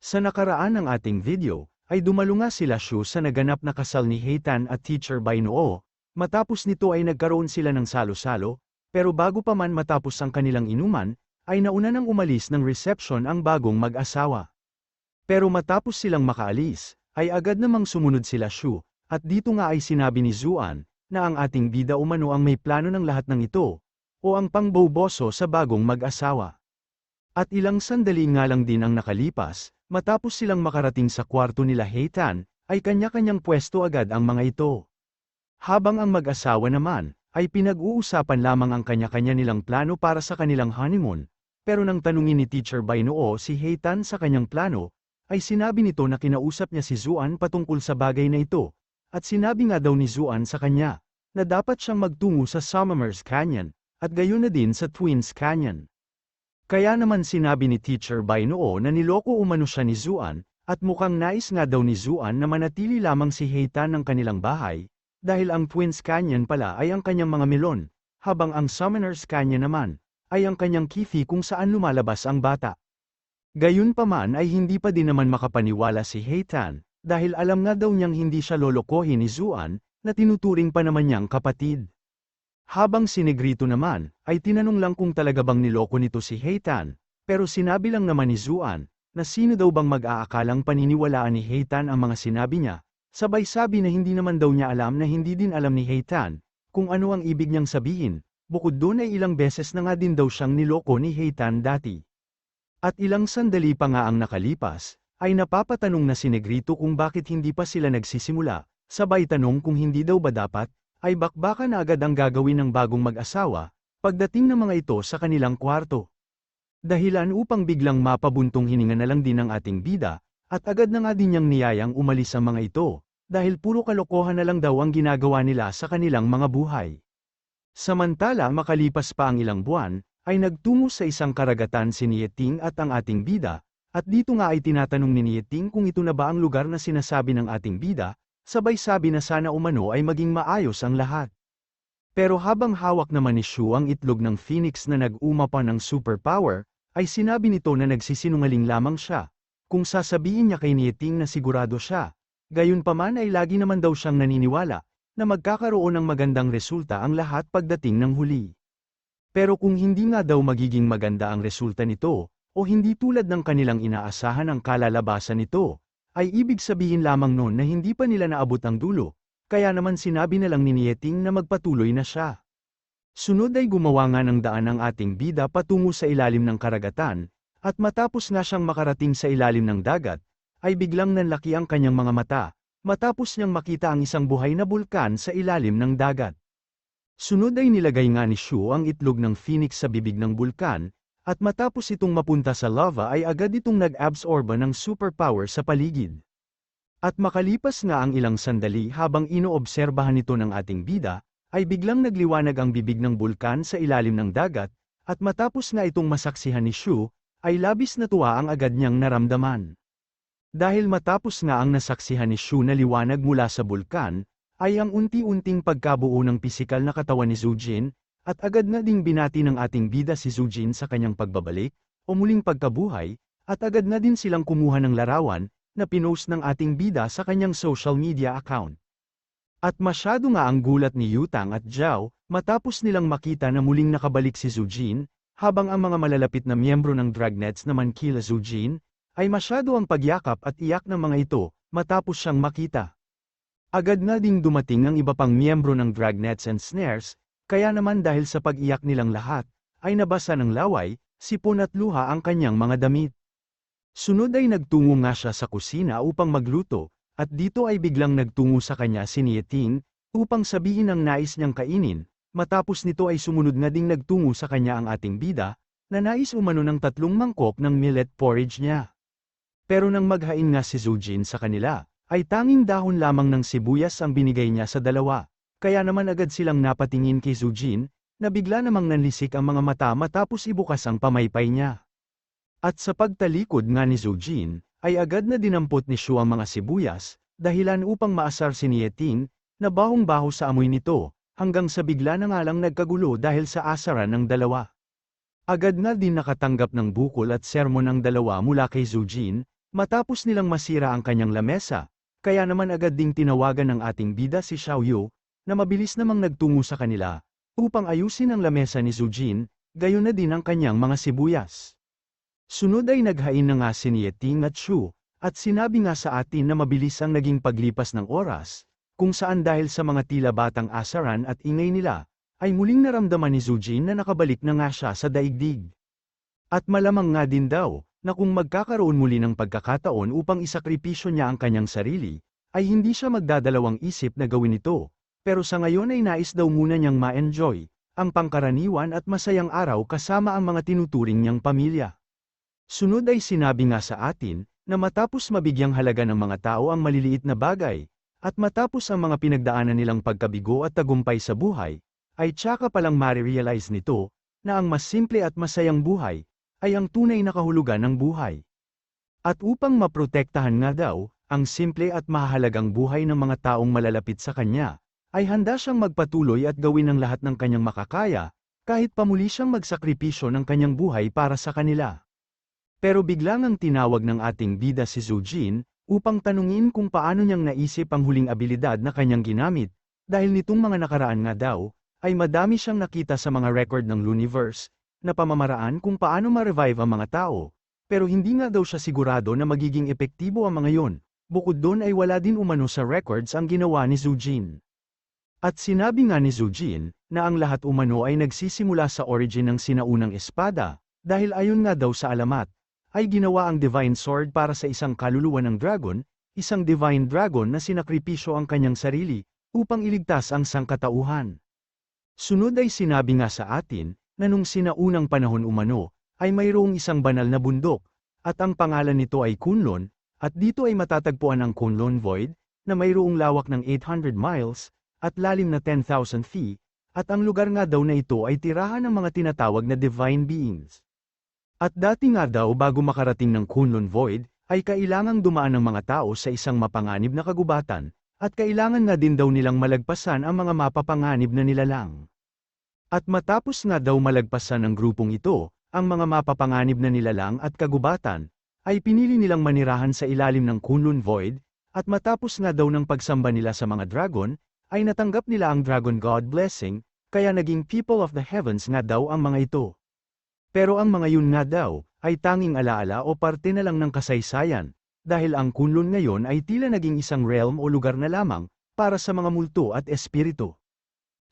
Sa nakaraan ng ating video, ay dumalo nga sila Shu sa naganap na kasal ni Heitan at Teacher Bainoo, matapos nito ay nagkaroon sila ng salo-salo, pero bago pa man matapos ang kanilang inuman, ay nauna nang umalis ng reception ang bagong mag-asawa. Pero matapos silang makaalis, ay agad namang sumunod sila Shu, at dito nga ay sinabi ni Zuan, na ang ating bida umano ang may plano ng lahat ng ito, o ang pangboboso sa bagong mag-asawa. At ilang sandali nga lang din ang nakalipas, matapos silang makarating sa kwarto nila Heitan, ay kanya-kanyang pwesto agad ang mga ito. Habang ang mag-asawa naman, ay pinag-uusapan lamang ang kanya-kanya nilang plano para sa kanilang honeymoon, pero nang tanungin ni Teacher Bainoo si Heitan sa kanyang plano, ay sinabi nito na kinausap niya si Zuan patungkol sa bagay na ito, at sinabi nga daw ni Zuan sa kanya, na dapat siyang magtungo sa Summer's Canyon, at gayon na din sa Twins Canyon. Kaya naman sinabi ni Teacher Bainoo na niloko umano siya ni Zuan, at mukhang nais nga daw ni Zuan na manatili lamang si Heitan ng kanilang bahay, dahil ang Twins Canyon pala ay ang kanyang mga melon, habang ang Summer's Canyon naman, ay ang kanyang kifi kung saan lumalabas ang bata. Gayunpaman ay hindi pa din naman makapaniwala si Heitan, dahil alam nga daw niyang hindi siya lolokohin ni Zuan, na tinuturing pa naman niyang kapatid. Habang si Negrito naman, ay tinanong lang kung talaga bang niloko nito si Heitan, pero sinabi lang naman ni Zuan, na sino daw bang mag-aakalang paniniwalaan ni Heitan ang mga sinabi niya, sabay sabi na hindi naman daw niya alam na hindi din alam ni Heitan, kung ano ang ibig niyang sabihin, bukod doon ay ilang beses na nga din daw siyang niloko ni Heitan dati. At ilang sandali pa nga ang nakalipas, ay napapatanong na si Negrito kung bakit hindi pa sila nagsisimula, sabay tanong kung hindi daw ba dapat, ay bakbakan na agad ang gagawin ng bagong mag-asawa, pagdating ng mga ito sa kanilang kwarto. Dahilan upang biglang mapabuntong hininga na lang din ang ating bida, at agad na nga din niyang niyayang umalis ang mga ito, dahil puro kalokohan na lang daw ang ginagawa nila sa kanilang mga buhay. Samantala makalipas pa ang ilang buwan, ay nagtungo sa isang karagatan si Nieting at ang ating bida, at dito nga ay tinatanong ni Nieting kung ito na ba ang lugar na sinasabi ng ating bida, sabay sabi na sana umano ay maging maayos ang lahat. Pero habang hawak naman ni Shu ang itlog ng Phoenix na nag-umapa ng superpower, ay sinabi nito na nagsisinungaling lamang siya, kung sasabihin niya kay Nieting na sigurado siya, gayunpaman ay lagi naman daw siyang naniniwala, na magkakaroon ng magandang resulta ang lahat pagdating ng huli. Pero kung hindi nga daw magiging maganda ang resulta nito, o hindi tulad ng kanilang inaasahan ang kalalabasan nito, ay ibig sabihin lamang noon na hindi pa nila naabot ang dulo, kaya naman sinabi na lang ni Nieting na magpatuloy na siya. Sunod ay gumawa nga ng daan ang ating bida patungo sa ilalim ng karagatan, at matapos nga siyang makarating sa ilalim ng dagat, ay biglang nanlaki ang kanyang mga mata, matapos niyang makita ang isang buhay na bulkan sa ilalim ng dagat. Sunod ay nilagay nga ni Shu ang itlog ng Phoenix sa bibig ng bulkan, at matapos itong mapunta sa lava ay agad itong nag-absorba ng superpower sa paligid. At makalipas nga ang ilang sandali habang inoobserbahan ito ng ating bida, ay biglang nagliwanag ang bibig ng bulkan sa ilalim ng dagat, at matapos nga itong masaksihan ni Shu, ay labis na tuwa ang agad niyang naramdaman. Dahil matapos nga ang nasaksihan ni Shu na liwanag mula sa bulkan, ay ang unti-unting pagkabuo ng pisikal na katawan ni Zujin, at agad na ding binati ng ating bida si Zujin sa kanyang pagbabalik, o muling pagkabuhay, at agad na din silang kumuha ng larawan, na pinost ng ating bida sa kanyang social media account. At masyado nga ang gulat ni Yutang at Zhao, matapos nilang makita na muling nakabalik si Zujin, habang ang mga malalapit na miyembro ng Dragnets naman kila Zujin, ay masyado ang pagyakap at iyak ng mga ito, matapos siyang makita. Agad na ding dumating ang iba pang miyembro ng Dragnets and Snares, kaya naman dahil sa pag-iyak nilang lahat, ay nabasa ng laway, sipon at luha ang kanyang mga damit. Sunod ay nagtungo nga siya sa kusina upang magluto, at dito ay biglang nagtungo sa kanya si Nieting, upang sabihin ang nais niyang kainin, matapos nito ay sumunod na ding nagtungo sa kanya ang ating bida, na nais umano ng 3 mangkok ng millet porridge niya. Pero nang maghain nga si Zujin sa kanila, ay tanging dahon lamang ng sibuyas ang binigay niya sa dalawa. Kaya naman agad silang napatingin kay Zujin, na bigla namang nanlisik ang mga mata matapos ibukas ang pamaypay niya. At sa pagtalikod nga ni Zujin, ay agad na dinampot ni Shu ang mga sibuyas, dahilan upang maasar si Nieting, na bahong-baho sa amoy nito, hanggang sa bigla na nga lang nagkagulo dahil sa asaran ng dalawa. Agad na din nakatanggap ng bukol at sermon ang dalawa mula kay Zujin, Matapos nilang masira ang kanyang lamesa, kaya naman agad ding tinawagan ng ating bida si Xiaoyu, na mabilis namang nagtungo sa kanila, upang ayusin ang lamesa ni Zujin, gayon na din ang kanyang mga sibuyas. Sunod ay naghain na nga si Nieting at Shu, at sinabi nga sa atin na mabilis ang naging paglipas ng oras, kung saan dahil sa mga tila batang asaran at ingay nila, ay muling naramdaman ni Zujin na nakabalik na nga siya sa daigdig. At malamang nga din daw, na kung magkakaroon muli ng pagkakataon upang isakripisyo niya ang kanyang sarili, ay hindi siya magdadalawang isip na gawin ito, pero sa ngayon ay nais daw muna niyang ma-enjoy, ang pangkaraniwan at masayang araw kasama ang mga tinuturing niyang pamilya. Sunod ay sinabi nga sa atin, na matapos mabigyang halaga ng mga tao ang maliliit na bagay, at matapos ang mga pinagdaanan nilang pagkabigo at tagumpay sa buhay, ay tsaka palang ma-realize nito, na ang mas simple at masayang buhay, ay ang tunay na kahulugan ng buhay. At upang maprotektahan nga daw, ang simple at mahalagang buhay ng mga taong malalapit sa kanya, ay handa siyang magpatuloy at gawin ang lahat ng kanyang makakaya, kahit pamuli siyang magsakripisyo ng kanyang buhay para sa kanila. Pero biglang ang tinawag ng ating bida si Zujin, upang tanungin kung paano niyang naisip ang huling abilidad na kanyang ginamit, dahil nitong mga nakaraan nga daw, ay madami siyang nakita sa mga record ng Luniverse, na pamamaraan kung paano ma-revive ang mga tao, pero hindi nga daw siya sigurado na magiging epektibo ang mga yon. Bukod doon ay wala din umano sa records ang ginawa ni Zujin. At sinabi nga ni Zujin, na ang lahat umano ay nagsisimula sa origin ng sinaunang espada, dahil ayon nga daw sa alamat, ay ginawa ang Divine Sword para sa isang kaluluwa ng dragon, isang Divine Dragon na sinakripisyo ang kanyang sarili, upang iligtas ang sangkatauhan. Sunod ay sinabi nga sa atin, na nung sinaunang panahon umano, ay mayroong isang banal na bundok, at ang pangalan nito ay Kunlun, at dito ay matatagpuan ang Kunlun Void, na mayroong lawak ng 800 miles, at lalim na 10,000 feet, at ang lugar nga daw na ito ay tirahan ng mga tinatawag na Divine Beings. At dati nga daw bago makarating ng Kunlun Void, ay kailangang dumaan ng mga tao sa isang mapanganib na kagubatan, at kailangan nga din daw nilang malagpasan ang mga mapapanganib na nilalang. At matapos nga daw malagpasan ng grupong ito, ang mga mapapanganib na nilalang at kagubatan, ay pinili nilang manirahan sa ilalim ng Kunlun Void, at matapos nga daw ng pagsamba nila sa mga dragon, ay natanggap nila ang Dragon God Blessing, kaya naging people of the heavens nga daw ang mga ito. Pero ang mga yun nga daw, ay tanging alaala o parte na lang ng kasaysayan, dahil ang Kunlun ngayon ay tila naging isang realm o lugar na lamang, para sa mga multo at espiritu.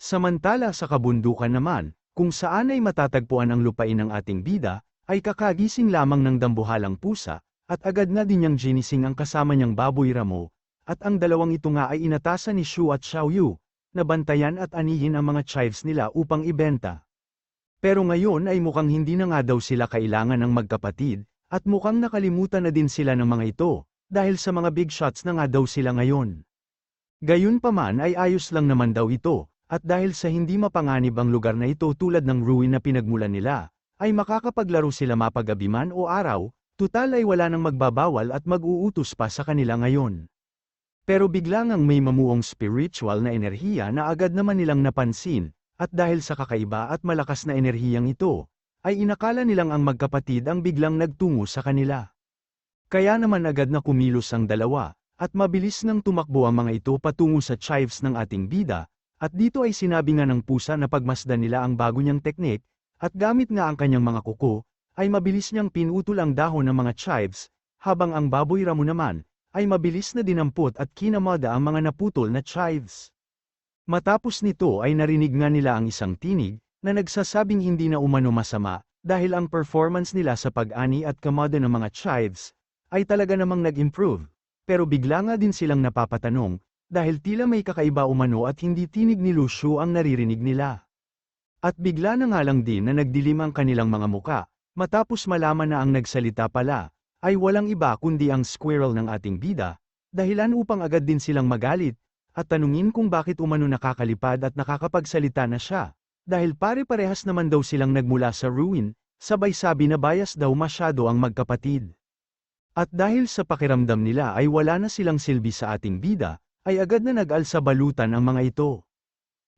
Samantala sa kabundukan naman, kung saan ay matatagpuan ang lupain ng ating bida, ay kakagising lamang ng dambuhalang pusa, at agad na din niyang ginising ang kasama niyang baboy ramo, at ang dalawang ito nga ay inatasan ni Shu at Xiaoyu, na bantayan at anihin ang mga chives nila upang ibenta. Pero ngayon ay mukhang hindi na nga daw sila kailangan ng magkapatid, at mukhang nakalimutan na din sila ng mga ito, dahil sa mga big shots na nga daw sila ngayon. Gayunpaman ay ayos lang naman daw ito. At dahil sa hindi mapanganib ang lugar na ito tulad ng ruin na pinagmulan nila, ay makakapaglaro sila mapagabi man o araw, tutal ay wala nang magbabawal at mag-uutos pa sa kanila ngayon. Pero biglang ang may mamuong spiritual na enerhiya na agad naman nilang napansin, at dahil sa kakaiba at malakas na enerhiyang ito, ay inakala nilang ang magkapatid ang biglang nagtungo sa kanila. Kaya naman agad na kumilos ang dalawa, at mabilis nang tumakbo ang mga ito patungo sa chives ng ating bida. At dito ay sinabi nga ng pusa na pagmasdan nila ang bago niyang teknik, at gamit nga ang kanyang mga kuko, ay mabilis niyang pinutol ang dahon ng mga chives, habang ang baboy ramo naman, ay mabilis na dinampot at kinamada ang mga naputol na chives. Matapos nito ay narinig nga nila ang isang tinig, na nagsasabing hindi na umano masama, dahil ang performance nila sa pag-ani at kamada ng mga chives, ay talaga namang nag-improve, pero bigla nga din silang napapatanong, dahil tila may kakaiba umano at hindi tinig ni Lucio ang naririnig nila. At bigla na nga lang din na nagdilim ang kanilang mga muka, matapos malaman na ang nagsalita pala, ay walang iba kundi ang squirrel ng ating bida, dahilan upang agad din silang magalit, at tanungin kung bakit umano nakakalipad at nakakapagsalita na siya, dahil pare-parehas naman daw silang nagmula sa ruin, sabay sabi na bias daw masyado ang magkapatid. At dahil sa pakiramdam nila ay wala na silang silbi sa ating bida, ay agad na nag-alsa balutan ang mga ito.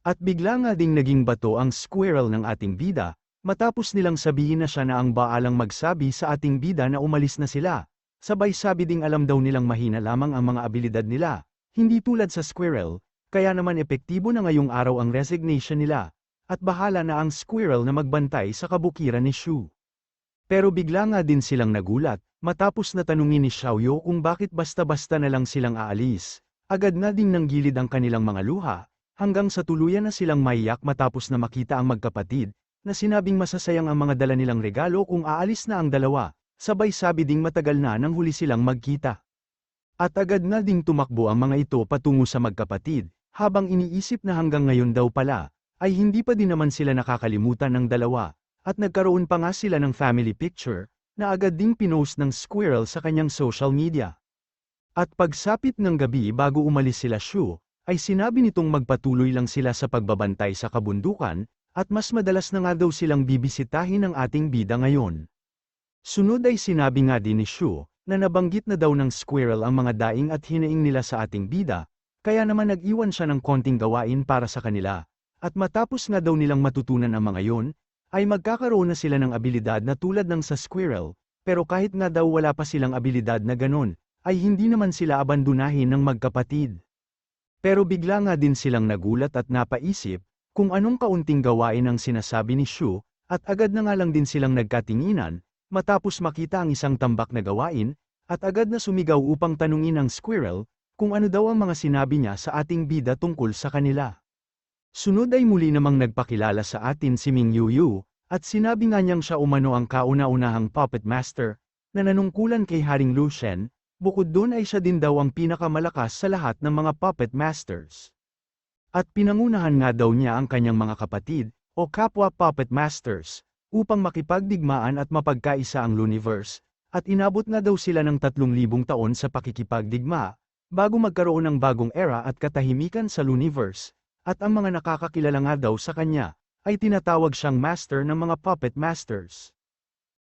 At bigla nga ding naging bato ang squirrel ng ating bida, matapos nilang sabihin na siya na ang baalang magsabi sa ating bida na umalis na sila, sabay sabi ding alam daw nilang mahina lamang ang mga abilidad nila, hindi tulad sa Squirrel, kaya naman epektibo na ngayong araw ang resignation nila, at bahala na ang Squirrel na magbantay sa kabukiran ni Shu. Pero bigla nga din silang nagulat, matapos na tanungin ni Xiaoyu kung bakit basta-basta na lang silang aalis, agad na ding nanggilid ang kanilang mga luha, hanggang sa tuluyan na silang maiyak matapos na makita ang magkapatid, na sinabing masasayang ang mga dala nilang regalo kung aalis na ang dalawa. Sabay sabi ding matagal na nang huli silang magkita. At agad na ding tumakbo ang mga ito patungo sa magkapatid, habang iniisip na hanggang ngayon daw pala, ay hindi pa din naman sila nakakalimutan ng dalawa, at nagkaroon pa nga sila ng family picture, na agad ding pinost ng Squirrel sa kanyang social media. At pagsapit ng gabi bago umalis sila Shu, ay sinabi nitong magpatuloy lang sila sa pagbabantay sa kabundukan, at mas madalas na nga daw silang bibisitahin ng ating bida ngayon. Sunod ay sinabi nga din ni Shu, na nabanggit na daw ng Squirrel ang mga daing at hinaing nila sa ating bida, kaya naman nag-iwan siya ng konting gawain para sa kanila, at matapos nga daw nilang matutunan ang mga yon, ay magkakaroon na sila ng abilidad na tulad ng sa Squirrel, pero kahit nga daw wala pa silang abilidad na ganon, ay hindi naman sila abandonahin ng magkapatid. Pero bigla nga din silang nagulat at napaisip, kung anong kaunting gawain ang sinasabi ni Shu, at agad na nga lang din silang nagkatinginan, matapos makita ang isang tambak na gawain, at agad na sumigaw upang tanungin ang Squirrel, kung ano daw ang mga sinabi niya sa ating bida tungkol sa kanila. Sunod ay muli namang nagpakilala sa atin si Ming Yuyu, at sinabi nga niyang siya umano ang kauna-unahang puppet master, na nanungkulan kay Haring Lucien, bukod doon ay siya din daw ang pinakamalakas sa lahat ng mga puppet masters. At pinangunahan nga daw niya ang kanyang mga kapatid, o kapwa puppet masters, upang makipagdigmaan at mapagkaisa ang Luniverse, at inabot nga daw sila ng 3,000 taon sa pakikipagdigma, bago magkaroon ng bagong era at katahimikan sa Luniverse, at ang mga nakakakilala nga daw sa kanya, ay tinatawag siyang master ng mga puppet masters.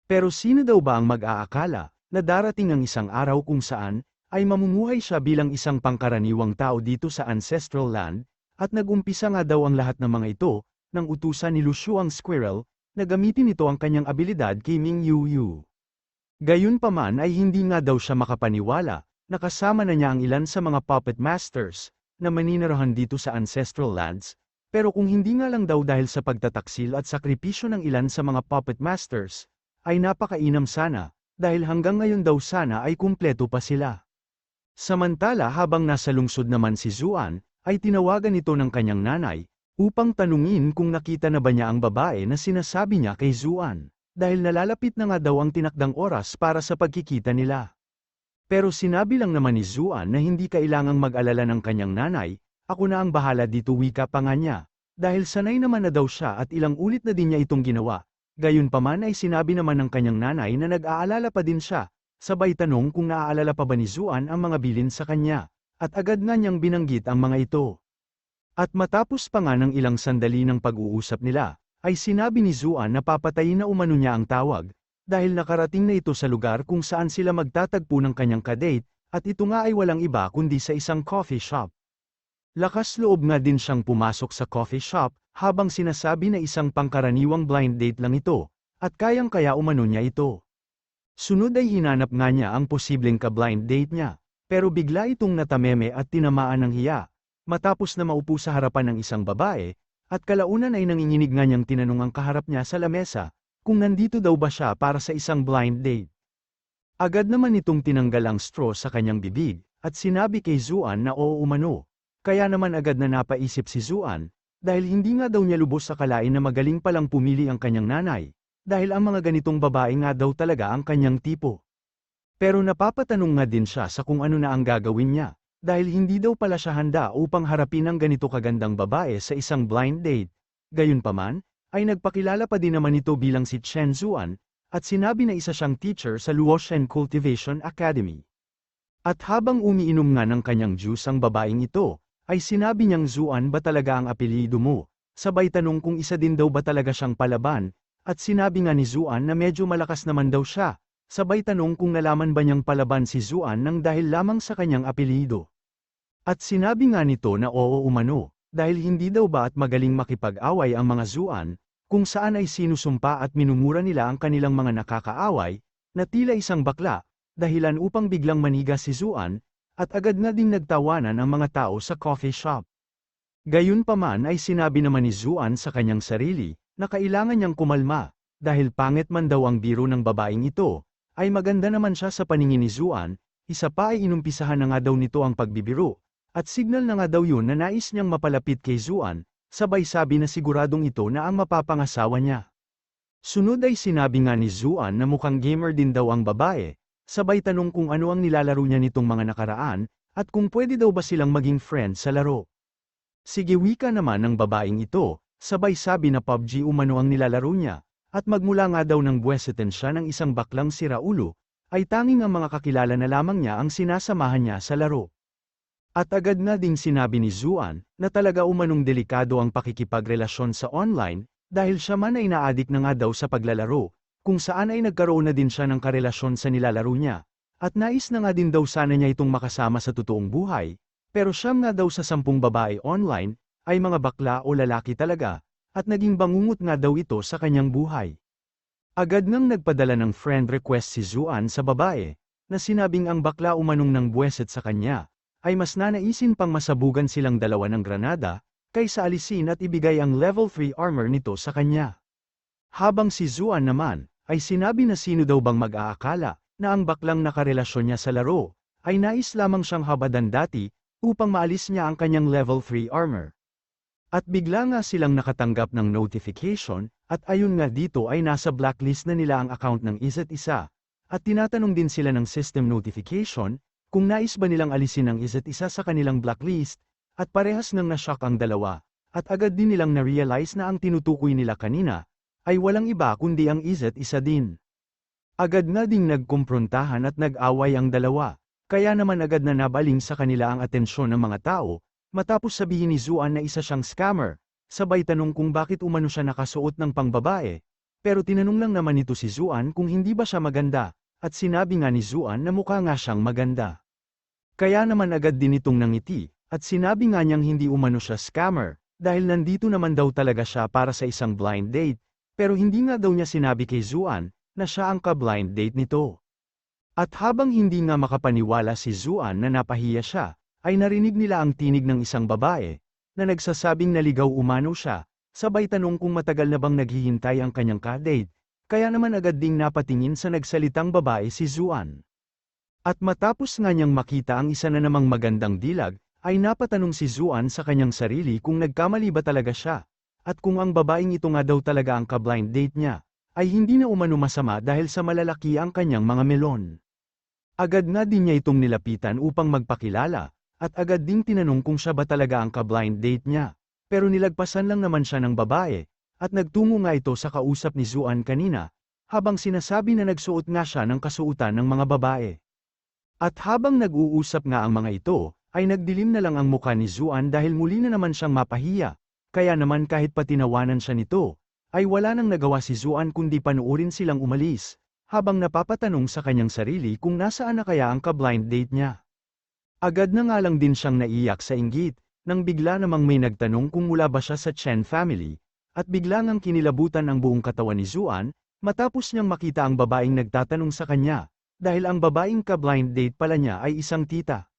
Pero sino daw ba ang mag-aakala, na darating ang isang araw kung saan, ay mamumuhay siya bilang isang pangkaraniwang tao dito sa Ancestral Land, at nag-umpisa nga daw ang lahat ng mga ito, nang utusan ni Lu Shu ang Squirrel, na gamitin nito ang kanyang abilidad kay Ming Yuyu. Gayunpaman ay hindi nga daw siya makapaniwala, na kasama na niya ang ilan sa mga puppet masters, na maninirahan dito sa Ancestral Lands, pero kung hindi nga lang daw dahil sa pagtataksil at sakripisyo ng ilan sa mga puppet masters, ay napakainam sana, dahil hanggang ngayon daw sana ay kumpleto pa sila. Samantala habang nasa lungsod naman si Zuan, ay tinawagan ito ng kanyang nanay, upang tanungin kung nakita na ba niya ang babae na sinasabi niya kay Zuan, dahil nalalapit na nga daw ang tinakdang oras para sa pagkikita nila. Pero sinabi lang naman ni Zuan na hindi kailangang mag-alala ng kanyang nanay, ako na ang bahala dito wika pa nga niya, dahil sanay naman na daw siya at ilang ulit na din niya itong ginawa. Gayunpaman ay sinabi naman ng kanyang nanay na nag-aalala pa din siya, sabay tanong kung naaalala pa ba ni Zuan ang mga bilin sa kanya, at agad nga niyang binanggit ang mga ito. At matapos pa nga ng ilang sandali ng pag-uusap nila, ay sinabi ni Zuan na papatayin na umano niya ang tawag, dahil nakarating na ito sa lugar kung saan sila magtatagpo ng kanyang kadate, at ito nga ay walang iba kundi sa isang coffee shop. Lakas loob nga din siyang pumasok sa coffee shop, habang sinasabi na isang pangkaraniwang blind date lang ito, at kayang-kaya umano niya ito. Sunod ay hinanap nga niya ang posibleng ka-blind date niya, pero bigla itong natameme at tinamaan ng hiya. Matapos na maupo sa harapan ng isang babae, at kalaunan ay nanginginig nga niyang tinanong ang kaharap niya sa lamesa, kung nandito daw ba siya para sa isang blind date. Agad naman itong tinanggal ang straw sa kanyang bibig, at sinabi kay Zuan na oo umano. Kaya naman agad na napaisip si Zuan, dahil hindi nga daw niya lubos akalain na magaling palang pumili ang kanyang nanay, dahil ang mga ganitong babae nga daw talaga ang kanyang tipo. Pero napapatanong nga din siya sa kung ano na ang gagawin niya. Dahil hindi daw pala siya handa upang harapin ang ganito kagandang babae sa isang blind date. Gayunpaman, ay nagpakilala pa din naman ito bilang si Chen Zuan, at sinabi na isa siyang teacher sa Luoshen Cultivation Academy. At habang umiinom nga ng kanyang juice ang babaeng ito, ay sinabi niyang Zuan ba talaga ang apelyido mo, sabay tanong kung isa din daw ba talaga siyang palaban, at sinabi nga ni Zuan na medyo malakas naman daw siya. Sabay tanong kung nalaman ba niyang palaban si Zuan nang dahil lamang sa kanyang apelyido. At sinabi nga nito na oo umano, dahil hindi daw ba at magaling makipag-away ang mga Zuan, kung saan ay sinusumpa at minumura nila ang kanilang mga nakakaaway, na tila isang bakla, dahilan upang biglang manigas si Zuan, at agad na ding nagtawanan ang mga tao sa coffee shop. Gayunpaman ay sinabi naman ni Zuan sa kanyang sarili, na kailangan niyang kumalma, dahil pangit man daw ang biro ng babaeng ito, ay maganda naman siya sa paningin ni Zuan, isa pa ay inumpisahan na nga daw nito ang pagbibiro, at signal na nga daw yun na nais niyang mapalapit kay Zuan, sabay sabi na siguradong ito na ang mapapangasawa niya. Sunod ay sinabi nga ni Zuan na mukhang gamer din daw ang babae, sabay tanong kung ano ang nilalaro niya nitong mga nakaraan, at kung pwede daw ba silang maging friends sa laro. Sige wika naman ng babaeng ito, sabay sabi na PUBG umano ang nilalaro niya, at magmula nga daw ng buweseten siya ng isang baklang siraulo, ay tanging ang mga kakilala na lamang niya ang sinasamahan niya sa laro. At agad na ding sinabi ni Zuan, na talaga umanong delikado ang pakikipagrelasyon sa online, dahil siya man ay naadik na nga daw sa paglalaro, kung saan ay nagkaroon na din siya ng karelasyon sa nilalaro niya, at nais na nga din daw sana niya itong makasama sa totoong buhay, pero siyam nga daw sa 10 babae online, ay mga bakla o lalaki talaga, at naging bangungot nga daw ito sa kanyang buhay. Agad ngang nagpadala ng friend request si Zuan sa babae, na sinabing ang bakla umanong ng buweset sa kanya, ay mas nanaisin pang masabugan silang dalawa ng granada, kaysa alisin at ibigay ang level 3 armor nito sa kanya. Habang si Zuan naman, ay sinabi na sino daw bang mag-aakala, na ang baklang nakarelasyon niya sa laro, ay nais lamang siyang habadan dati, upang maalis niya ang kanyang level 3 armor. At bigla nga silang nakatanggap ng notification, at ayon nga dito ay nasa blacklist na nila ang account ng isa't isa, at tinatanong din sila ng system notification, kung nais ba nilang alisin ang isa't isa sa kanilang blacklist, at parehas nang nashock ang dalawa, at agad din nilang na-realize na ang tinutukoy nila kanina, ay walang iba kundi ang isa't isa din. Agad na ding nagkumprontahan at nag-away ang dalawa, kaya naman agad na nabaling sa kanila ang atensyon ng mga tao, matapos sabihin ni Zuan na isa siyang scammer, sabay tanong kung bakit umano siya nakasuot ng pangbabae, pero tinanong lang naman ito si Zuan kung hindi ba siya maganda, at sinabi nga ni Zuan na mukha nga siyang maganda. Kaya naman agad din itong nangiti, at sinabi nga niyang hindi umano siya scammer, dahil nandito naman daw talaga siya para sa isang blind date, pero hindi nga daw niya sinabi kay Zuan, na siya ang ka-blind date nito. At habang hindi nga makapaniwala si Zuan na napahiya siya, ay narinig nila ang tinig ng isang babae, na nagsasabing naligaw umano siya, sabay tanong kung matagal na bang naghihintay ang kanyang ka-date, kaya naman agad ding napatingin sa nagsalitang babae si Zuan. At matapos nga niyang makita ang isa na namang magandang dilag, ay napatanong si Zuan sa kanyang sarili kung nagkamali ba talaga siya, at kung ang babaeng ito nga daw talaga ang ka-blind date niya, ay hindi na umano masama dahil sa malalaki ang kanyang mga melon. Agad na din niya itong nilapitan upang magpakilala, at agad ding tinanong kung siya ba talaga ang ka-blind date niya, pero nilagpasan lang naman siya ng babae, at nagtungo nga ito sa kausap ni Zuan kanina, habang sinasabi na nagsuot nga siya ng kasuotan ng mga babae. At habang nag-uusap nga ang mga ito, ay nagdilim na lang ang mukha ni Zuan dahil muli na naman siyang mapahiya, kaya naman kahit patinawanan siya nito, ay wala nang nagawa si Zuan kundi panuorin silang umalis, habang napapatanong sa kanyang sarili kung nasaan na kaya ang ka-blind date niya. Agad na nga lang din siyang naiyak sa inggit, nang bigla namang may nagtanong kung mula ba siya sa Chen family, at bigla ngang kinilabutan ang buong katawan ni Zuan, matapos niyang makita ang babaeng nagtatanong sa kanya, dahil ang babaeng ka-blind date pala niya ay isang tita.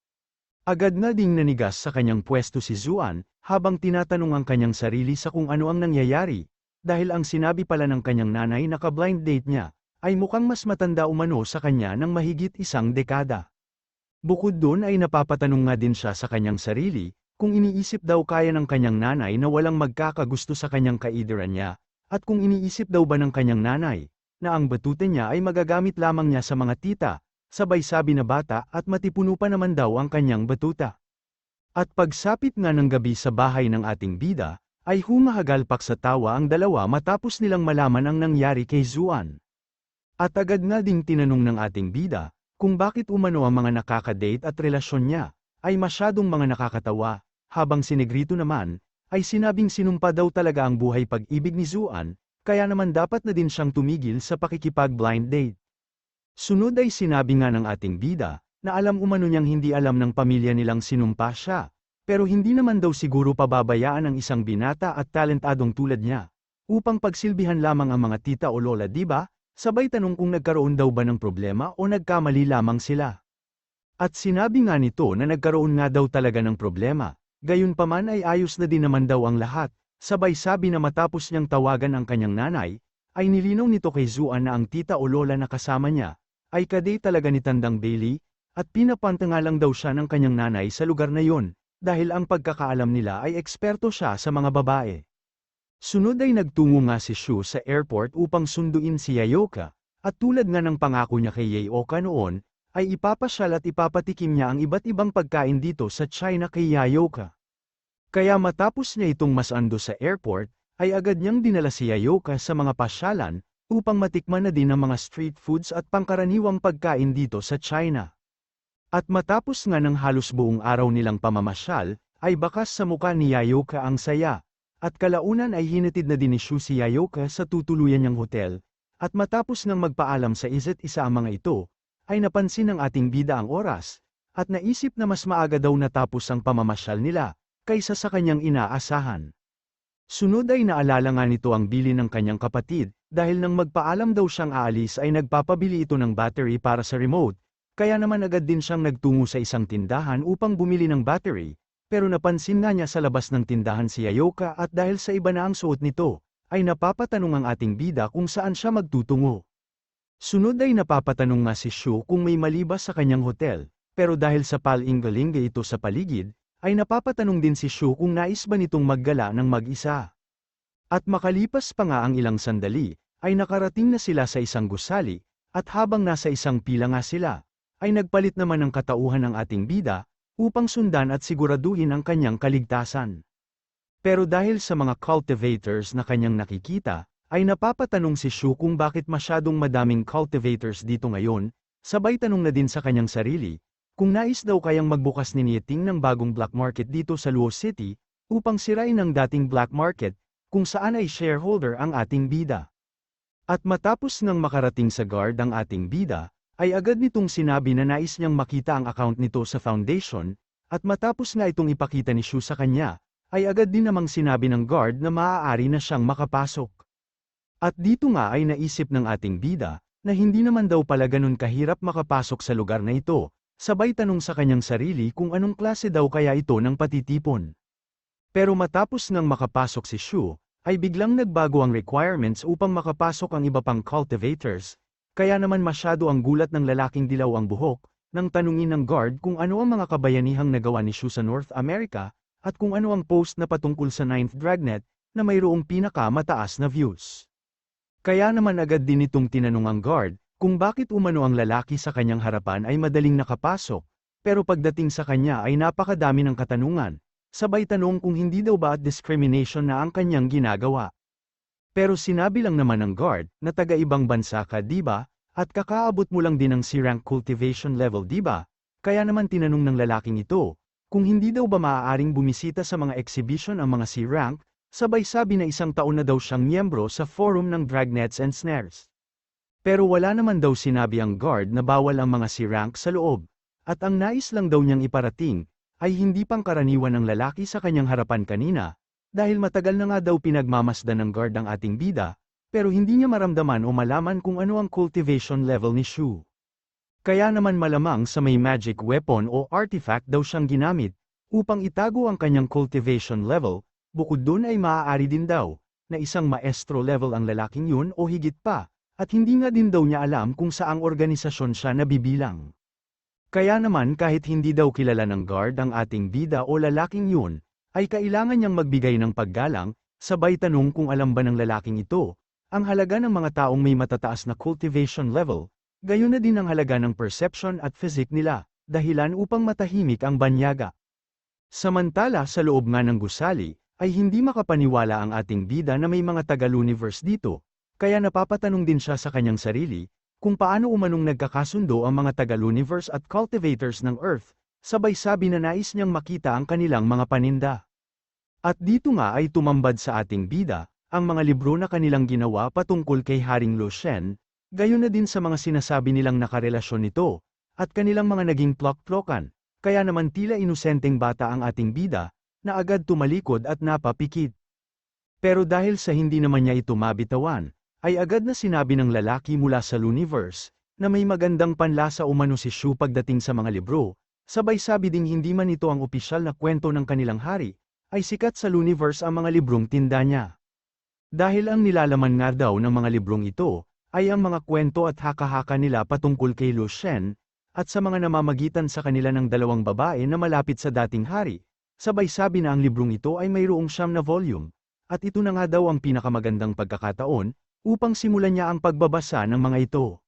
Agad na ding nanigas sa kanyang pwesto si Zuan, habang tinatanong ang kanyang sarili sa kung ano ang nangyayari, dahil ang sinabi pala ng kanyang nanay na ka-blind date niya, ay mukhang mas matanda umano sa kanya ng mahigit 1 dekada. Bukod doon ay napapatanong nga din siya sa kanyang sarili, kung iniisip daw kaya ng kanyang nanay na walang magkakagusto sa kanyang kaideran niya, at kung iniisip daw ba ng kanyang nanay, na ang batuta niya ay magagamit lamang niya sa mga tita, sabay sabi na bata at matipuno pa naman daw ang kanyang batuta. At pagsapit nga ng gabi sa bahay ng ating bida, ay humahagalpak sa tawa ang dalawa matapos nilang malaman ang nangyari kay Zuan. At agad nga ding tinanong ng ating bida, kung bakit umano ang mga nakaka-date at relasyon niya, ay masyadong mga nakakatawa, habang si Negrito naman, ay sinabing sinumpa daw talaga ang buhay pag-ibig ni Zuan, kaya naman dapat na din siyang tumigil sa pakikipag-blind date. Sunod ay sinabi nga ng ating bida, na alam umano niyang hindi alam ng pamilya nilang sinumpa siya, pero hindi naman daw siguro pababayaan ang isang binata at talentadong tulad niya, upang pagsilbihan lamang ang mga tita o lola, di ba? sabay tanong kung nagkaroon daw ba ng problema o nagkamali lamang sila. At sinabi nga nito na nagkaroon nga daw talaga ng problema, gayunpaman ay ayos na din naman daw ang lahat, sabay sabi na matapos niyang tawagan ang kanyang nanay, ay nilinaw nito kay Zuan na ang tita o lola na kasama niya, ay kaday talaga ni Tandang Bailey, at pinapantangalang daw siya ng kanyang nanay sa lugar na yon, dahil ang pagkakaalam nila ay eksperto siya sa mga babae. Sunod ay nagtungo nga si Shu sa airport upang sunduin si Yayoka, at tulad nga ng pangako niya kay Yayoka noon, ay ipapasyal at ipapatikim niya ang iba't ibang pagkain dito sa China kay Yayoka. Kaya matapos niya itong masando sa airport, ay agad niyang dinala si Yayoka sa mga pasyalan, upang matikman na din ang mga street foods at pangkaraniwang pagkain dito sa China. At matapos nga ng halos buong araw nilang pamamasyal, ay bakas sa muka ni Yayoka ang saya, at kalaunan ay hinatid na din ni Shu si Yayoka sa tutuluyan niyang hotel, at matapos ngang magpaalam sa isa't isa ang mga ito, ay napansin ng ating bida ang oras, at naisip na mas maaga daw natapos ang pamamasyal nila, kaysa sa kanyang inaasahan. Sunod ay naalala nga nito ang bili ng kanyang kapatid, dahil nang magpaalam daw siyang aalis ay nagpapabili ito ng battery para sa remote, kaya naman agad din siyang nagtungo sa isang tindahan upang bumili ng battery, pero napansin nga niya sa labas ng tindahan si Yayoka at dahil sa iba na ang suot nito, ay napapatanong ang ating bida kung saan siya magtutungo. Sunod ay napapatanong nga si Shu kung may mali ba sa kanyang hotel, pero dahil sa palingalinga ito sa paligid, ay napapatanong din si Shu kung nais ba nitong maggala ng mag-isa. At makalipas pa nga ang ilang sandali, ay nakarating na sila sa isang gusali, at habang nasa isang pila nga sila, ay nagpalit naman ng katauhan ng ating bida, upang sundan at siguraduhin ang kanyang kaligtasan. Pero dahil sa mga cultivators na kanyang nakikita, ay napapatanong si Shu kung bakit masyadong madaming cultivators dito ngayon, sabay tanong na din sa kanyang sarili, kung nais daw kayang magbukas ni Nieting ng bagong black market dito sa Luo City, upang sirain ang dating black market, kung saan ay shareholder ang ating bida. At matapos ngang makarating sa guard ang ating bida, ay agad nitong sinabi na nais niyang makita ang account nito sa foundation, at matapos nga itong ipakita ni Shu sa kanya, ay agad din namang sinabi ng guard na maaari na siyang makapasok. At dito nga ay naisip ng ating bida, na hindi naman daw pala ganun kahirap makapasok sa lugar na ito, sabay tanong sa kanyang sarili kung anong klase daw kaya ito ng patitipon. Pero matapos ngang makapasok si Shu, ay biglang nagbago ang requirements upang makapasok ang iba pang cultivators, kaya naman masyado ang gulat ng lalaking dilaw ang buhok, nang tanungin ng guard kung ano ang mga kabayanihang nagawa ni Shu sa North America, at kung ano ang post na patungkol sa 9th Dragnet, na mayroong pinaka-mataas na views. Kaya naman agad din itong tinanong ang guard, kung bakit umano ang lalaki sa kanyang harapan ay madaling nakapasok, pero pagdating sa kanya ay napakadami ng katanungan, sabay tanong kung hindi daw ba at discrimination na ang kanyang ginagawa. Pero sinabi lang naman ng guard, na taga-ibang bansa ka diba, at kakaabot mo lang din ng C-rank cultivation level diba, kaya naman tinanong ng lalaking ito, kung hindi daw ba maaaring bumisita sa mga exhibition ang mga C-rank, sabay sabi na 1 taon na daw siyang miyembro sa forum ng Dragnets and Snares. Pero wala naman daw sinabi ang guard na bawal ang mga C-rank sa loob, at ang nais lang daw niyang iparating, ay hindi pangkaraniwan ng lalaki sa kanyang harapan kanina, dahil matagal na nga daw pinagmamasdan ng guard ang ating bida, pero hindi niya maramdaman o malaman kung ano ang cultivation level ni Shu. Kaya naman malamang sa may magic weapon o artifact daw siyang ginamit, upang itago ang kanyang cultivation level. Bukod dun ay maaari din daw, na isang maestro level ang lalaking yun o higit pa, at hindi nga din daw niya alam kung saang organisasyon siya nabibilang. Kaya naman kahit hindi daw kilala ng guard ang ating bida o lalaking yun, ay kailangan niyang magbigay ng paggalang, sabay tanong kung alam ba ng lalaking ito, ang halaga ng mga taong may matataas na cultivation level, gayon na din ang halaga ng perception at physique nila, dahilan upang matahimik ang banyaga. Samantala sa loob nga ng gusali, ay hindi makapaniwala ang ating bida na may mga taga-Luniverse dito, kaya napapatanong din siya sa kanyang sarili, kung paano umanong nagkakasundo ang mga taga-Luniverse at cultivators ng Earth, sabay sabi na nais niyang makita ang kanilang mga paninda. At dito nga ay tumambad sa ating bida, ang mga libro na kanilang ginawa patungkol kay Haring Lo Shen, gayon na din sa mga sinasabi nilang nakarelasyon nito, at kanilang mga naging plok-plokan, kaya naman tila inosenteng bata ang ating bida, na agad tumalikod at napapikit. Pero dahil sa hindi naman niya ito mabitawan, ay agad na sinabi ng lalaki mula sa Looniverse, na may magandang panlasa umano si Shu pagdating sa mga libro, sabay sabi ding hindi man ito ang opisyal na kwento ng kanilang hari, ay sikat sa Looniverse ang mga librong tinda niya. Dahil ang nilalaman nga daw ng mga librong ito, ay ang mga kwento at haka-haka nila patungkol kay Lu Shen, at sa mga namamagitan sa kanila ng dalawang babae na malapit sa dating hari, sabay sabi na ang librong ito ay mayroong 9 na volume, at ito na nga daw ang pinakamagandang pagkakataon, upang simulan niya ang pagbabasa ng mga ito.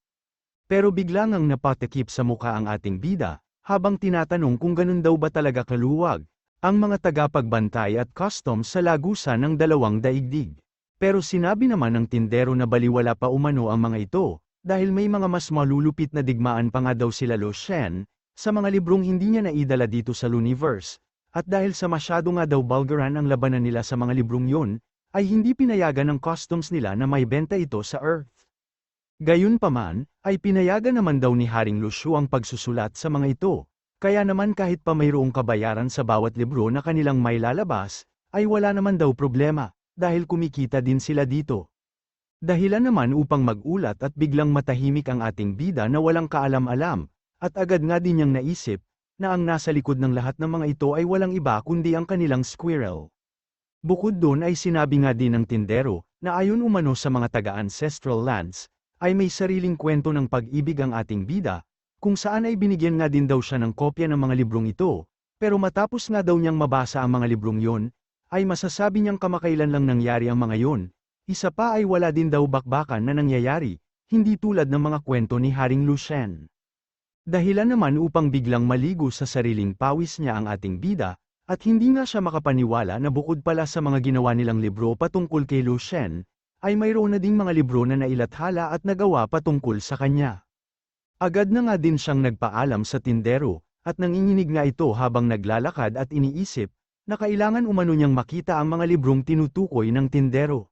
Pero bigla ngang napatakip sa mukha ang ating bida, habang tinatanong kung ganun daw ba talaga kaluwag, ang mga tagapagbantay at customs sa lagusan ng dalawang daigdig. Pero sinabi naman ng tindero na baliwala pa umano ang mga ito, dahil may mga mas malulupit na digmaan pa nga daw sila Lu Shen, sa mga librong hindi niya naidala dito sa Looniverse, at dahil sa masyado nga daw bulgaran ang labanan nila sa mga librong yun, ay hindi pinayagan ng customs nila na may benta ito sa Earth. Gayunpaman, ay pinayagan naman daw ni Haring Lu Shu ang pagsusulat sa mga ito, kaya naman kahit pa mayroong kabayaran sa bawat libro na kanilang may lalabas, ay wala naman daw problema, dahil kumikita din sila dito. Dahilan naman upang magulat at biglang matahimik ang ating bida na walang kaalam-alam, at agad nga din niyang naisip, na ang nasa likod ng lahat ng mga ito ay walang iba kundi ang kanilang squirrel. Bukod doon ay sinabi nga din ng tindero, na ayon umano sa mga taga-ancestral lands, ay may sariling kwento ng pag-ibig ang ating bida, kung saan ay binigyan nga din daw siya ng kopya ng mga librong ito, pero matapos nga daw niyang mabasa ang mga librong yon, ay masasabi niyang kamakailan lang nangyari ang mga yon. Isa pa ay wala din daw bakbakan na nangyayari, hindi tulad ng mga kwento ni Haring Lu Shen. Dahilan naman upang biglang maligo sa sariling pawis niya ang ating bida, at hindi nga siya makapaniwala na bukod pala sa mga ginawa nilang libro patungkol kay Lu Shen, ay mayroon na ding mga libro na nailathala at nagawa patungkol sa kanya. Agad na nga din siyang nagpaalam sa tindero, at nanginginig nga ito habang naglalakad at iniisip, na kailangan umano niyang makita ang mga librong tinutukoy ng tindero.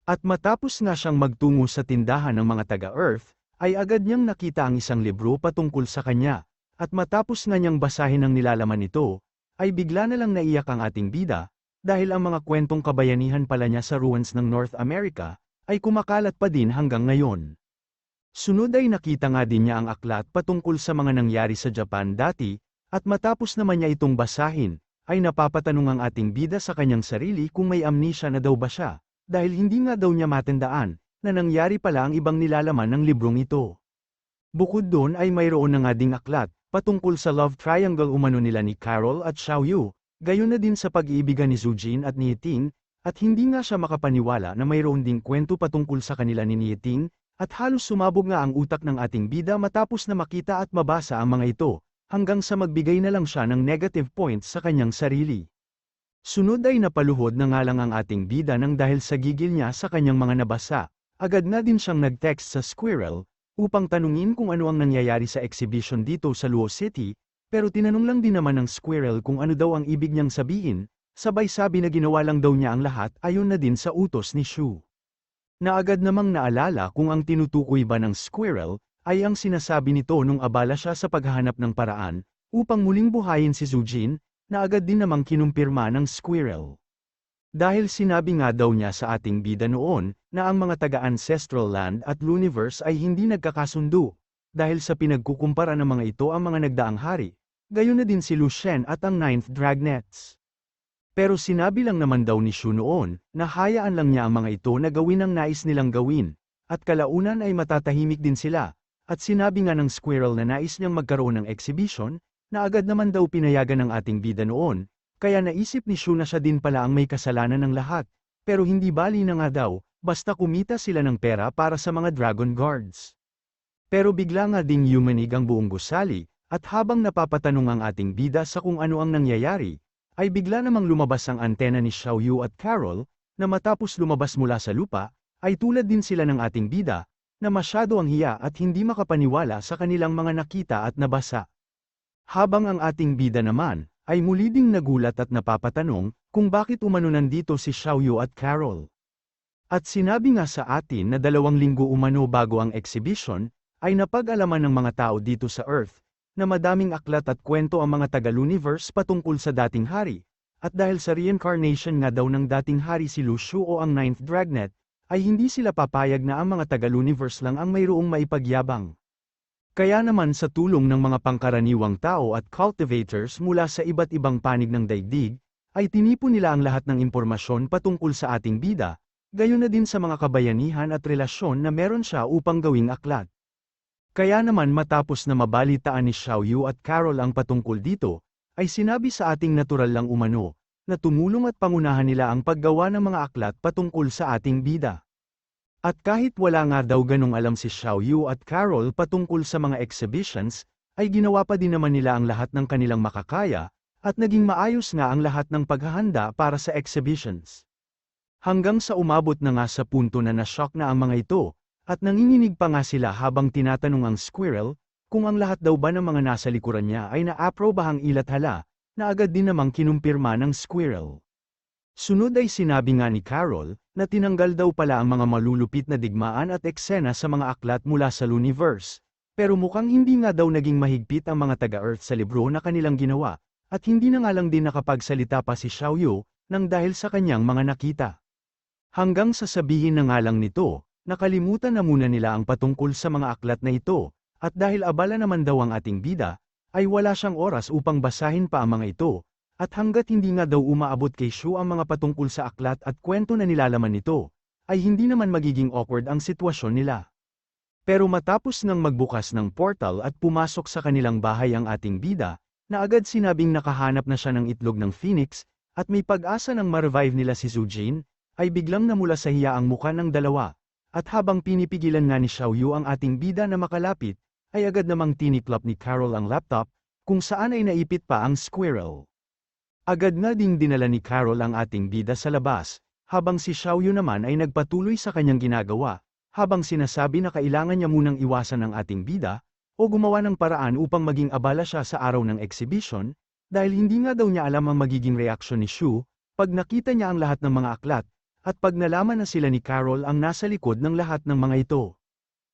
At matapos nga siyang magtungo sa tindahan ng mga taga-Earth, ay agad niyang nakita ang isang libro patungkol sa kanya, at matapos nga niyang basahin ang nilalaman nito, ay bigla na lang naiyak ang ating bida, dahil ang mga kwentong kabayanihan pala niya sa ruins ng North America, ay kumakalat pa din hanggang ngayon. Sunod ay nakita nga din niya ang aklat patungkol sa mga nangyari sa Japan dati, at matapos naman niya itong basahin, ay napapatanong ang ating bida sa kanyang sarili kung may amnesia na daw ba siya, dahil hindi nga daw niya matandaan, na nangyari pala ang ibang nilalaman ng librong ito. Bukod doon ay mayroon na nga ding aklat, patungkol sa love triangle umano nila ni Carol at Xiaoyu, gayon na din sa pag-iibigan ni Zujin at ni Yiting, at hindi nga siya makapaniwala na mayroon ding kwento patungkol sa kanila ni Yiting, at halos sumabog nga ang utak ng ating bida matapos na makita at mabasa ang mga ito, hanggang sa magbigay na lang siya ng negative points sa kanyang sarili. Sunod ay napaluhod na nga lang ang ating bida nang dahil sa gigil niya sa kanyang mga nabasa, agad na din siyang nag-text sa Squirrel, upang tanungin kung ano ang nangyayari sa exhibition dito sa Luo City, pero tinanong lang din naman ng Squirrel kung ano daw ang ibig niyang sabihin, sabay sabi na ginawa lang daw niya ang lahat ayon na din sa utos ni Shu. Na agad namang naalala kung ang tinutukoy ba ng Squirrel, ay ang sinasabi nito nung abala siya sa paghahanap ng paraan, upang muling buhayin si Zujin, na agad din namang kinumpirma ng Squirrel. Dahil sinabi nga daw niya sa ating bida noon, na ang mga taga-ancestral land at Looniverse ay hindi nagkakasundo, dahil sa pinagkukumpara ng mga ito ang mga nagdaang hari, gayon na din si Lu Shen at ang 9th Dragnets. Pero sinabi lang naman daw ni Shu noon, na hayaan lang niya ang mga ito na gawin ang nais nilang gawin, at kalaunan ay matatahimik din sila. At sinabi nga ng Squirrel na nais niyang magkaroon ng exhibition, na agad naman daw pinayagan ng ating bida noon, kaya naisip ni Shu na siya din pala ang may kasalanan ng lahat, pero hindi bali na nga daw, basta kumita sila ng pera para sa mga Dragon Guards. Pero bigla nga ding yumanig ang buong gusali, at habang napapatanong ang ating bida sa kung ano ang nangyayari, ay bigla namang lumabas ang antena ni Xiaoyu at Carol, na matapos lumabas mula sa lupa, ay tulad din sila ng ating bida, na masyado ang hiya at hindi makapaniwala sa kanilang mga nakita at nabasa. Habang ang ating bida naman, ay muli ding nagulat at napapatanong, kung bakit umano nandito si Xiaoyu at Carol. At sinabi nga sa atin na 2 linggo umano bago ang exhibition, ay napag-alaman ng mga tao dito sa Earth, na madaming aklat at kwento ang mga taga-Looniverse patungkol sa dating hari, at dahil sa reincarnation nga daw ng dating hari si Lu Shu o ang 9th Dragnet, ay hindi sila papayag na ang mga taga-universe lang ang mayroong maipagyabang. Kaya naman sa tulong ng mga pangkaraniwang tao at cultivators mula sa iba't ibang panig ng daigdig, ay tinipon nila ang lahat ng impormasyon patungkol sa ating bida, gayon na din sa mga kabayanihan at relasyon na meron siya upang gawing aklat. Kaya naman matapos na mabalitaan ni Xiaoyu at Carol ang patungkol dito, ay sinabi sa ating natural lang umano, na tumulong at pangunahan nila ang paggawa ng mga aklat patungkol sa ating bida. At kahit wala nga daw ganong alam si Xiaoyu at Carol patungkol sa mga exhibitions, ay ginawa pa din naman nila ang lahat ng kanilang makakaya, at naging maayos nga ang lahat ng paghahanda para sa exhibitions. Hanggang sa umabot na nga sa punto na na-shock na ang mga ito, at nanginginig pa nga sila habang tinatanong ang squirrel, kung ang lahat daw ba ng mga nasa likuran niya ay naaprobahang ilathala, na agad din namang kinumpirma ng squirrel. Sunod ay sinabi nga ni Carol, na tinanggal daw pala ang mga malulupit na digmaan at eksena sa mga aklat mula sa Looniverse, pero mukhang hindi nga daw naging mahigpit ang mga taga-Earth sa libro na kanilang ginawa, at hindi na nga lang din nakapagsalita pa si Xiaoyu, nang dahil sa kanyang mga nakita. Hanggang sasabihin na nga lang nito, nakalimutan na muna nila ang patungkol sa mga aklat na ito, at dahil abala naman daw ang ating bida, ay wala siyang oras upang basahin pa ang mga ito, at hanggat hindi nga daw umaabot kay Shu ang mga patungkol sa aklat at kwento na nilalaman nito, ay hindi naman magiging awkward ang sitwasyon nila. Pero matapos ngang magbukas ng portal at pumasok sa kanilang bahay ang ating bida, na agad sinabing nakahanap na siya ng itlog ng Phoenix, at may pag-asa ng ma-revive nila si Zujin, ay biglang namula sa hiya ang muka ng dalawa, at habang pinipigilan nga ni Xiaoyu ang ating bida na makalapit, ay agad namang tiniklap ni Carol ang laptop, kung saan ay naipit pa ang squirrel. Agad nga ding dinala ni Carol ang ating bida sa labas, habang si Xiaoyu naman ay nagpatuloy sa kanyang ginagawa, habang sinasabi na kailangan niya munang iwasan ang ating bida, o gumawa ng paraan upang maging abala siya sa araw ng exhibition, dahil hindi nga daw niya alam ang magiging reaksyon ni Shu, pag nakita niya ang lahat ng mga aklat, at pag nalaman na sila ni Carol ang nasa likod ng lahat ng mga ito.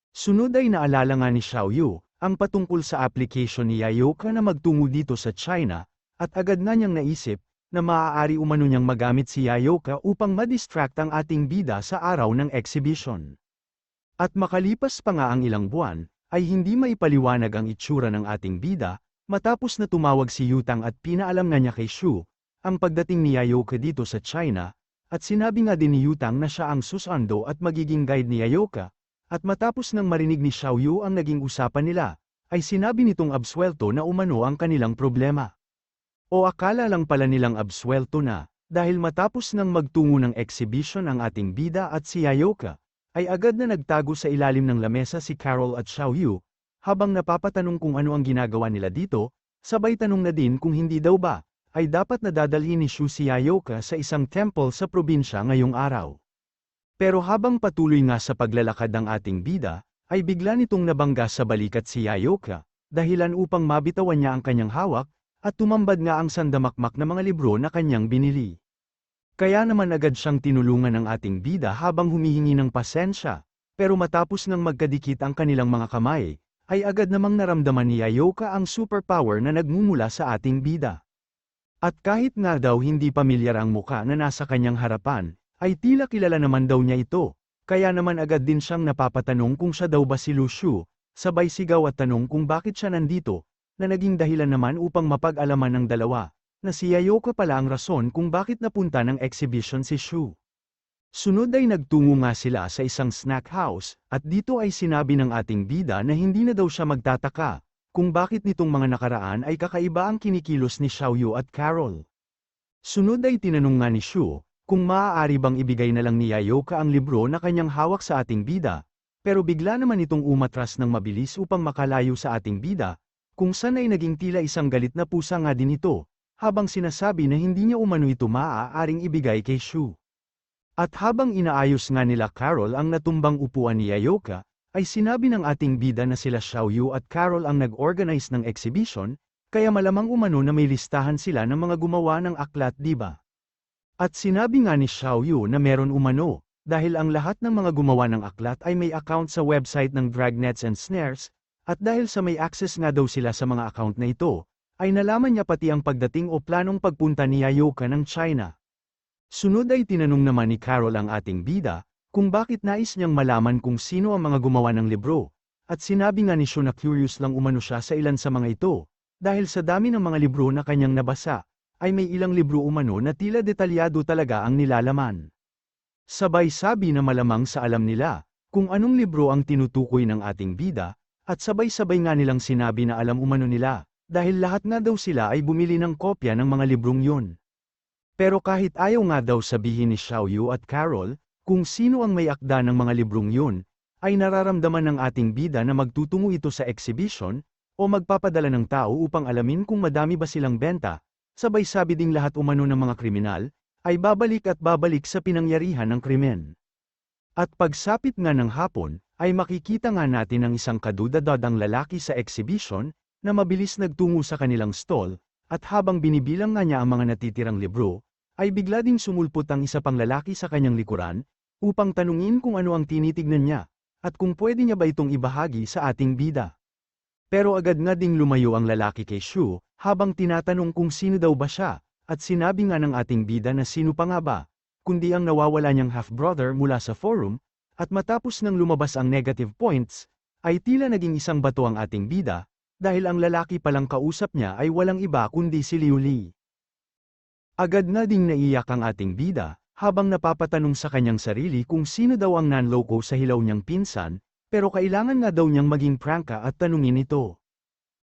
Sunod ay naalala nga ni Xiaoyu, ang patungkol sa application ni Yayoka na magtungo dito sa China, at agad na niyang naisip, na maaari umano niyang magamit si Yayoka upang madistract ang ating bida sa araw ng exhibition. At makalipas pa nga ang ilang buwan, ay hindi maipaliwanag ang itsura ng ating bida, matapos na tumawag si Yutang at pinaalam nga niya kay Shu, ang pagdating ni Yayoka dito sa China, at sinabi nga din ni Yutang na siya ang susando at magiging guide ni Yayoka, at matapos nang marinig ni Xiaoyu ang naging usapan nila, ay sinabi nitong absuelto na umano ang kanilang problema. O akala lang pala nilang absuelto na, dahil matapos nang magtungo ng exhibition ang ating bida at si Yayoka, ay agad na nagtago sa ilalim ng lamesa si Carol at Xiaoyu, habang napapatanong kung ano ang ginagawa nila dito, sabay tanong na din kung hindi daw ba, ay dapat na dadalhin ni Shu si Yayoka sa isang temple sa probinsya ngayong araw. Pero habang patuloy nga sa paglalakad ng ating bida, ay bigla nitong nabangga sa balikat si Yayoka, dahilan upang mabitawan niya ang kanyang hawak, at tumambad nga ang sandamakmak na mga libro na kanyang binili. Kaya naman agad siyang tinulungan ng ating bida habang humihingi ng pasensya, pero matapos nang magkadikit ang kanilang mga kamay, ay agad namang naramdaman ni Yayoka ang superpower na nagmumula sa ating bida. At kahit nga daw hindi pamilyar ang muka na nasa kanyang harapan, ay tila kilala naman daw niya ito, kaya naman agad din siyang napapatanong kung siya daw ba si Lu Shu, sabay sigaw at tanong kung bakit siya nandito, na naging dahilan naman upang mapag-alaman ng dalawa, na si Yayoka pala ang rason kung bakit napunta ng exhibition si Shu. Sunod ay nagtungo nga sila sa isang snack house, at dito ay sinabi ng ating bida na hindi na daw siya magtataka, kung bakit nitong mga nakaraan ay kakaiba ang kinikilos ni Xiaoyu at Carol. Sunod ay tinanong nga ni Shu, kung maaari bang ibigay na lang ni Yayoka ang libro na kanyang hawak sa ating bida, pero bigla naman itong umatras ng mabilis upang makalayo sa ating bida, kung saan ay naging tila isang galit na pusa nga din ito, habang sinasabi na hindi niya umano ito maaaring ibigay kay Shu. At habang inaayos nga nila Carol ang natumbang upuan ni Yayoka, ay sinabi ng ating bida na sila Xiaoyu at Carol ang nag-organize ng exhibition, kaya malamang umano na may listahan sila ng mga gumawa ng aklat diba? At sinabi nga ni Xiaoyu na meron umano, dahil ang lahat ng mga gumawa ng aklat ay may account sa website ng Dragnets and Snares, at dahil sa may access nga daw sila sa mga account na ito, ay nalaman niya pati ang pagdating o planong pagpunta ni Yayoka ng China. Sunod ay tinanong naman ni Carol ang ating bida, kung bakit nais niyang malaman kung sino ang mga gumawa ng libro, at sinabi nga ni Shu na curious lang umano siya sa ilan sa mga ito, dahil sa dami ng mga libro na kanyang nabasa, ay may ilang libro umano na tila detalyado talaga ang nilalaman. Sabay sabi na malamang sa alam nila, kung anong libro ang tinutukoy ng ating bida, at sabay-sabay nga nilang sinabi na alam umano nila, dahil lahat nga daw sila ay bumili ng kopya ng mga librong yun. Pero kahit ayaw nga daw sabihin ni Xiaoyu at Carol, kung sino ang may akda ng mga librong yun, ay nararamdaman ng ating bida na magtutungo ito sa exhibition, o magpapadala ng tao upang alamin kung madami ba silang benta, sabay sabi ding lahat umano ng mga kriminal, ay babalik at babalik sa pinangyarihan ng krimen. At pagsapit nga ng hapon, ay makikita nga natin ang isang kadudadadang lalaki sa exhibition, na mabilis nagtungo sa kanilang stall, at habang binibilang nga niya ang mga natitirang libro, ay bigla ding sumulpot ang isa pang lalaki sa kanyang likuran, upang tanungin kung ano ang tinitignan niya, at kung pwede niya ba itong ibahagi sa ating bida. Pero agad nga ding lumayo ang lalaki kay Shu, habang tinatanong kung sino daw ba siya, at sinabi nga ng ating bida na sino pa nga ba, kundi ang nawawala niyang half-brother mula sa forum, at matapos nang lumabas ang negative points, ay tila naging isang bato ang ating bida, dahil ang lalaki palang kausap niya ay walang iba kundi si Liu Li. Agad na ding naiyak ang ating bida, habang napapatanong sa kanyang sarili kung sino daw ang nanloko sa hilaw niyang pinsan, pero kailangan nga daw niyang maging prangka at tanungin ito.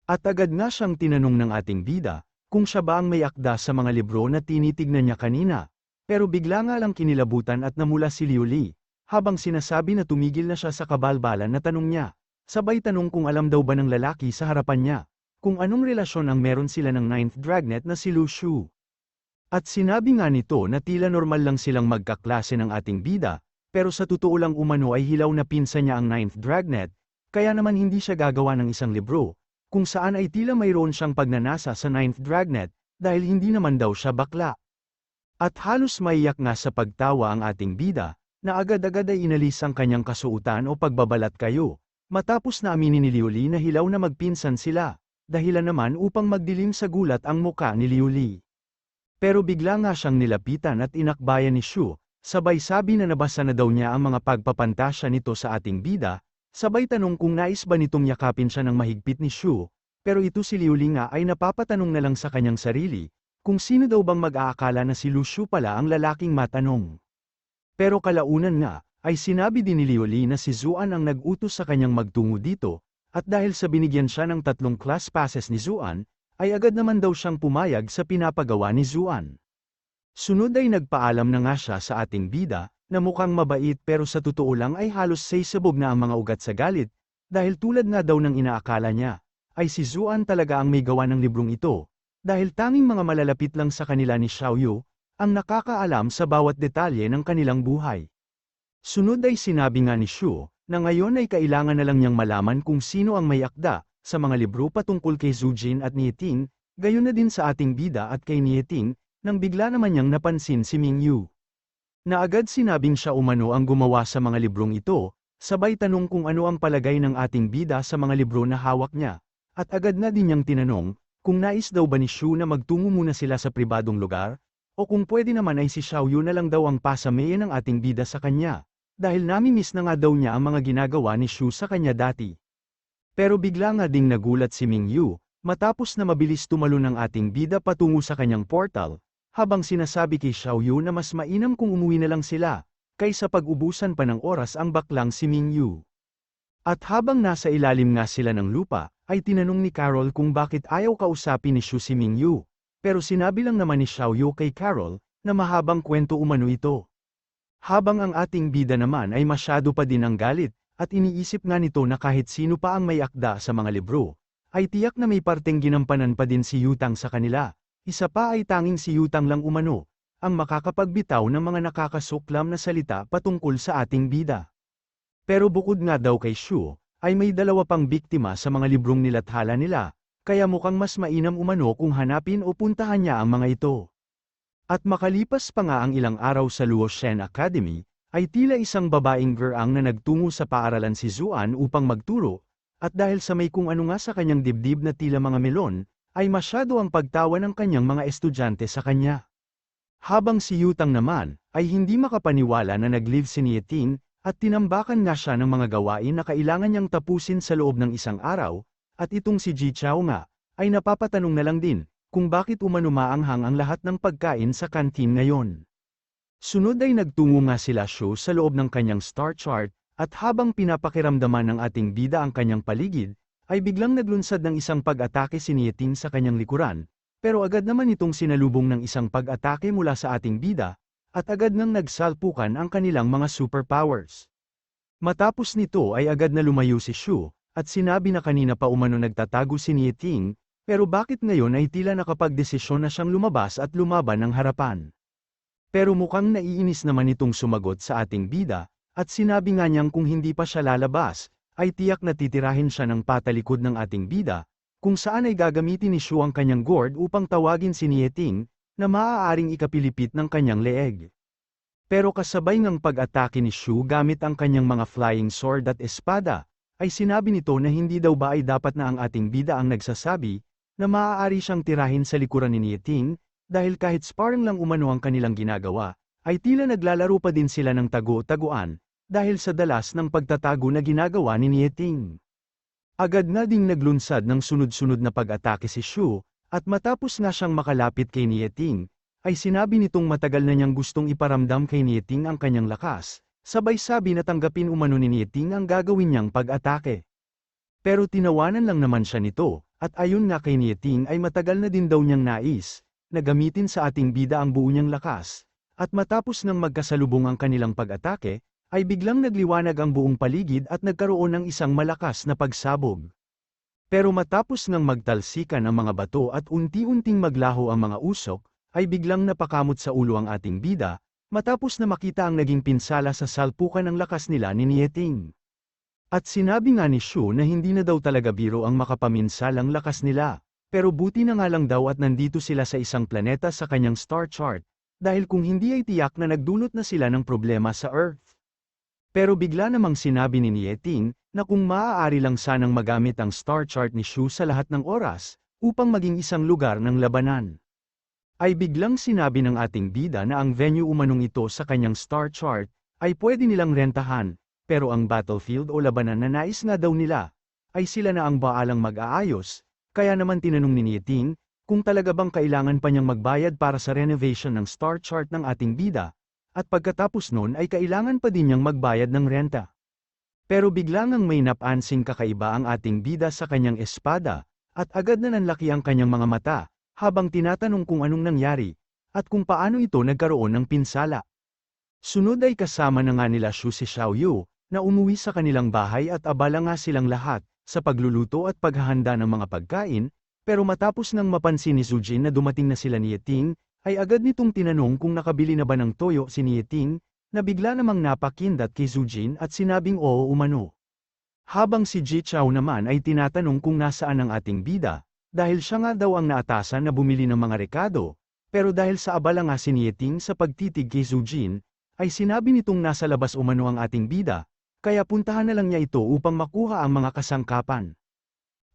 At agad nga siyang tinanong ng ating bida, kung siya ba ang may akda sa mga libro na tinitignan niya kanina, pero bigla nga lang kinilabutan at namula si Liu Li, habang sinasabi na tumigil na siya sa kabalbalan na tanong niya, sabay tanong kung alam daw ba ng lalaki sa harapan niya, kung anong relasyon ang meron sila ng ninth dragnet na si Lu Shu. At sinabi nga nito na tila normal lang silang magkaklase ng ating bida, pero sa totoo lang umano ay hilaw na pinsan niya ang ninth dragnet, kaya naman hindi siya gagawa ng isang libro, kung saan ay tila mayroon siyang pagnanasa sa ninth dragnet, dahil hindi naman daw siya bakla. At halos maiyak nga sa pagtawa ang ating bida, na agad-agad ay inalis ang kanyang kasuutan o pagbabalat kayo, matapos na aminin ni Liu Li na hilaw na magpinsan sila, dahilan naman upang magdilim sa gulat ang muka ni Liu Li. Pero bigla nga siyang nilapitan at inakbayan ni Shu, sabay sabi na nabasa na daw niya ang mga pagpapantasya nito sa ating bida, sabay tanong kung nais ba nitong yakapin siya ng mahigpit ni Shu, pero ito si Liu Li nga ay napapatanong na lang sa kanyang sarili, kung sino daw bang mag-aakala na si Lu Shu pala ang lalaking matanong. Pero kalaunan nga, ay sinabi din ni Liu Li na si Zuan ang nag-utos sa kanyang magtungo dito, at dahil sa binigyan siya ng 3 class passes ni Zuan, ay agad naman daw siyang pumayag sa pinapagawa ni Zuan. Sunod ay nagpaalam na nga siya sa ating bida, na mukhang mabait pero sa totoo lang ay halos sabog na ang mga ugat sa galit, dahil tulad nga daw ng inaakala niya, ay si Zuan talaga ang may gawa ng librong ito, dahil tanging mga malalapit lang sa kanila ni Xiaoyu, ang nakakaalam sa bawat detalye ng kanilang buhay. Sunod ay sinabi nga ni Shu, na ngayon ay kailangan na lang niyang malaman kung sino ang may akda, sa mga libro patungkol kay Zujin at Nieting, gayon na din sa ating bida at kay Nieting, nang bigla naman niyang napansin si Mingyu. Na agad sinabing siya umano ang gumawa sa mga librong ito, sabay tanong kung ano ang palagay ng ating bida sa mga libro na hawak niya, at agad na din niyang tinanong, kung nais daw ba ni Shu na magtungo muna sila sa pribadong lugar, o kung pwede naman ay si Xiaoyu na lang daw ang pasameyan ng ating bida sa kanya, dahil namimiss na nga daw niya ang mga ginagawa ni Shu sa kanya dati. Pero bigla nga ding nagulat si Mingyu, matapos na mabilis tumalon ng ating bida patungo sa kanyang portal, habang sinasabi kay Xiaoyu na mas mainam kung umuwi na lang sila, kaysa pag-ubusan pa ng oras ang baklang si Mingyu. At habang nasa ilalim nga sila ng lupa, ay tinanong ni Carol kung bakit ayaw kausapin ni Shu si Mingyu, pero sinabi lang naman ni Xiaoyu kay Carol, na mahabang kwento umano ito. Habang ang ating bida naman ay masyado pa din ang galit, at iniisip nga nito na kahit sino pa ang may akda sa mga libro, ay tiyak na may parteng ginampanan pa din si Yutang sa kanila, isa pa ay tanging si Yutang lang umano, ang makakapagbitaw ng mga nakakasuklam na salita patungkol sa ating bida. Pero bukod nga daw kay Shu, ay may 2 pang biktima sa mga librong nilathala nila, kaya mukhang mas mainam umano kung hanapin o puntahan niya ang mga ito. At makalipas pa nga ang ilang araw sa Luoshen Academy, ay tila isang babaeng geraang na nagtungo sa paaralan si Zuan upang magturo, at dahil sa may kung ano nga sa kanyang dibdib na tila mga melon, ay masyado ang pagtawa ng kanyang mga estudyante sa kanya. Habang si Yutang naman, ay hindi makapaniwala na nag-leave si Nieting, at tinambakan nga siya ng mga gawain na kailangan niyang tapusin sa loob ng isang araw, at itong si Ji Chao nga, ay napapatanong na lang din, kung bakit umano maanghang ang lahat ng pagkain sa kantin ngayon. Sunod ay nagtungo nga sila Shu sa loob ng kanyang star chart, at habang pinapakiramdaman ng ating bida ang kanyang paligid, ay biglang naglunsad ng isang pag-atake si Nieting sa kanyang likuran, pero agad naman itong sinalubong ng isang pag-atake mula sa ating bida, at agad nang nagsalpukan ang kanilang mga superpowers. Matapos nito ay agad na lumayo si Shu, at sinabi na kanina pa umano nagtatago si Nieting, pero bakit ngayon ay tila nakapagdesisyon na siyang lumabas at lumaban ng harapan. Pero mukhang naiinis naman itong sumagot sa ating bida, at sinabi nga niyang kung hindi pa siya lalabas, ay tiyak na titirahin siya ng patalikod ng ating bida, kung saan ay gagamitin ni Shu ang kanyang gourd upang tawagin si Nieting, na maaaring ikapilipit ng kanyang leeg. Pero kasabay ng pag-atake ni Shu gamit ang kanyang mga flying sword at espada, ay sinabi nito na hindi daw ba ay dapat na ang ating bida ang nagsasabi, na maaari siyang tirahin sa likuran ni Nieting, dahil kahit sparring lang umano ang kanilang ginagawa, ay tila naglalaro pa din sila ng tago-taguan, dahil sa dalas ng pagtatago na ginagawa ni Nieting. Agad nga ding naglunsad ng sunod-sunod na pag-atake si Shu, at matapos nga siyang makalapit kay Nieting, ay sinabi nitong matagal na niyang gustong iparamdam kay Nieting ang kanyang lakas, sabay sabi na tanggapin umano ni Nieting ang gagawin niyang pag-atake. Pero tinawanan lang naman siya nito, at ayon nga kay Nieting ay matagal na din daw niyang nais, na gamitin sa ating bida ang buo niyang lakas, at matapos ng magkasalubong ang kanilang pag-atake, ay biglang nagliwanag ang buong paligid at nagkaroon ng isang malakas na pagsabog. Pero matapos ngang magtalsikan ang mga bato at unti-unting maglaho ang mga usok, ay biglang napakamot sa ulo ang ating bida, matapos na makita ang naging pinsala sa salpukan ng lakas nila ni Nieting. At sinabi nga ni Shu na hindi na daw talaga biro ang makapaminsalang lakas nila, pero buti na nga lang daw at nandito sila sa isang planeta sa kanyang star chart, dahil kung hindi ay tiyak na nagdulot na sila ng problema sa Earth. Pero bigla namang sinabi ni Nieting, na kung maaari lang sanang magamit ang star chart ni Shu sa lahat ng oras, upang maging isang lugar ng labanan. Ay biglang sinabi ng ating bida na ang venue umanong ito sa kanyang star chart, ay pwede nilang rentahan, pero ang battlefield o labanan na nais nga daw nila, ay sila na ang baalang mag-aayos, kaya naman tinanong ni Nieting, kung talaga bang kailangan pa niyang magbayad para sa renovation ng star chart ng ating bida, at pagkatapos nun ay kailangan pa din niyang magbayad ng renta. Pero bigla ngang may napansing kakaiba ang ating bida sa kanyang espada, at agad na nanlaki ang kanyang mga mata, habang tinatanong kung anong nangyari, at kung paano ito nagkaroon ng pinsala. Sunod ay kasama na nga nila Shu si Xiaoyu, na umuwi sa kanilang bahay at abala nga silang lahat, sa pagluluto at paghahanda ng mga pagkain, pero matapos nang mapansin ni Zujin na dumating na sila ni Nieting, ay agad nitong tinanong kung nakabili na ba ng toyo si Nieting, na bigla namang napakindat kay Zujin at sinabing oo umano. Habang si Ji Chao naman ay tinatanong kung nasaan ang ating bida, dahil siya nga daw ang naatasan na bumili ng mga rekado, pero dahil sa abala nga si Nieting sa pagtitig kay Zujin, ay sinabi nitong nasa labas umano ang ating bida, kaya puntahan na lang niya ito upang makuha ang mga kasangkapan.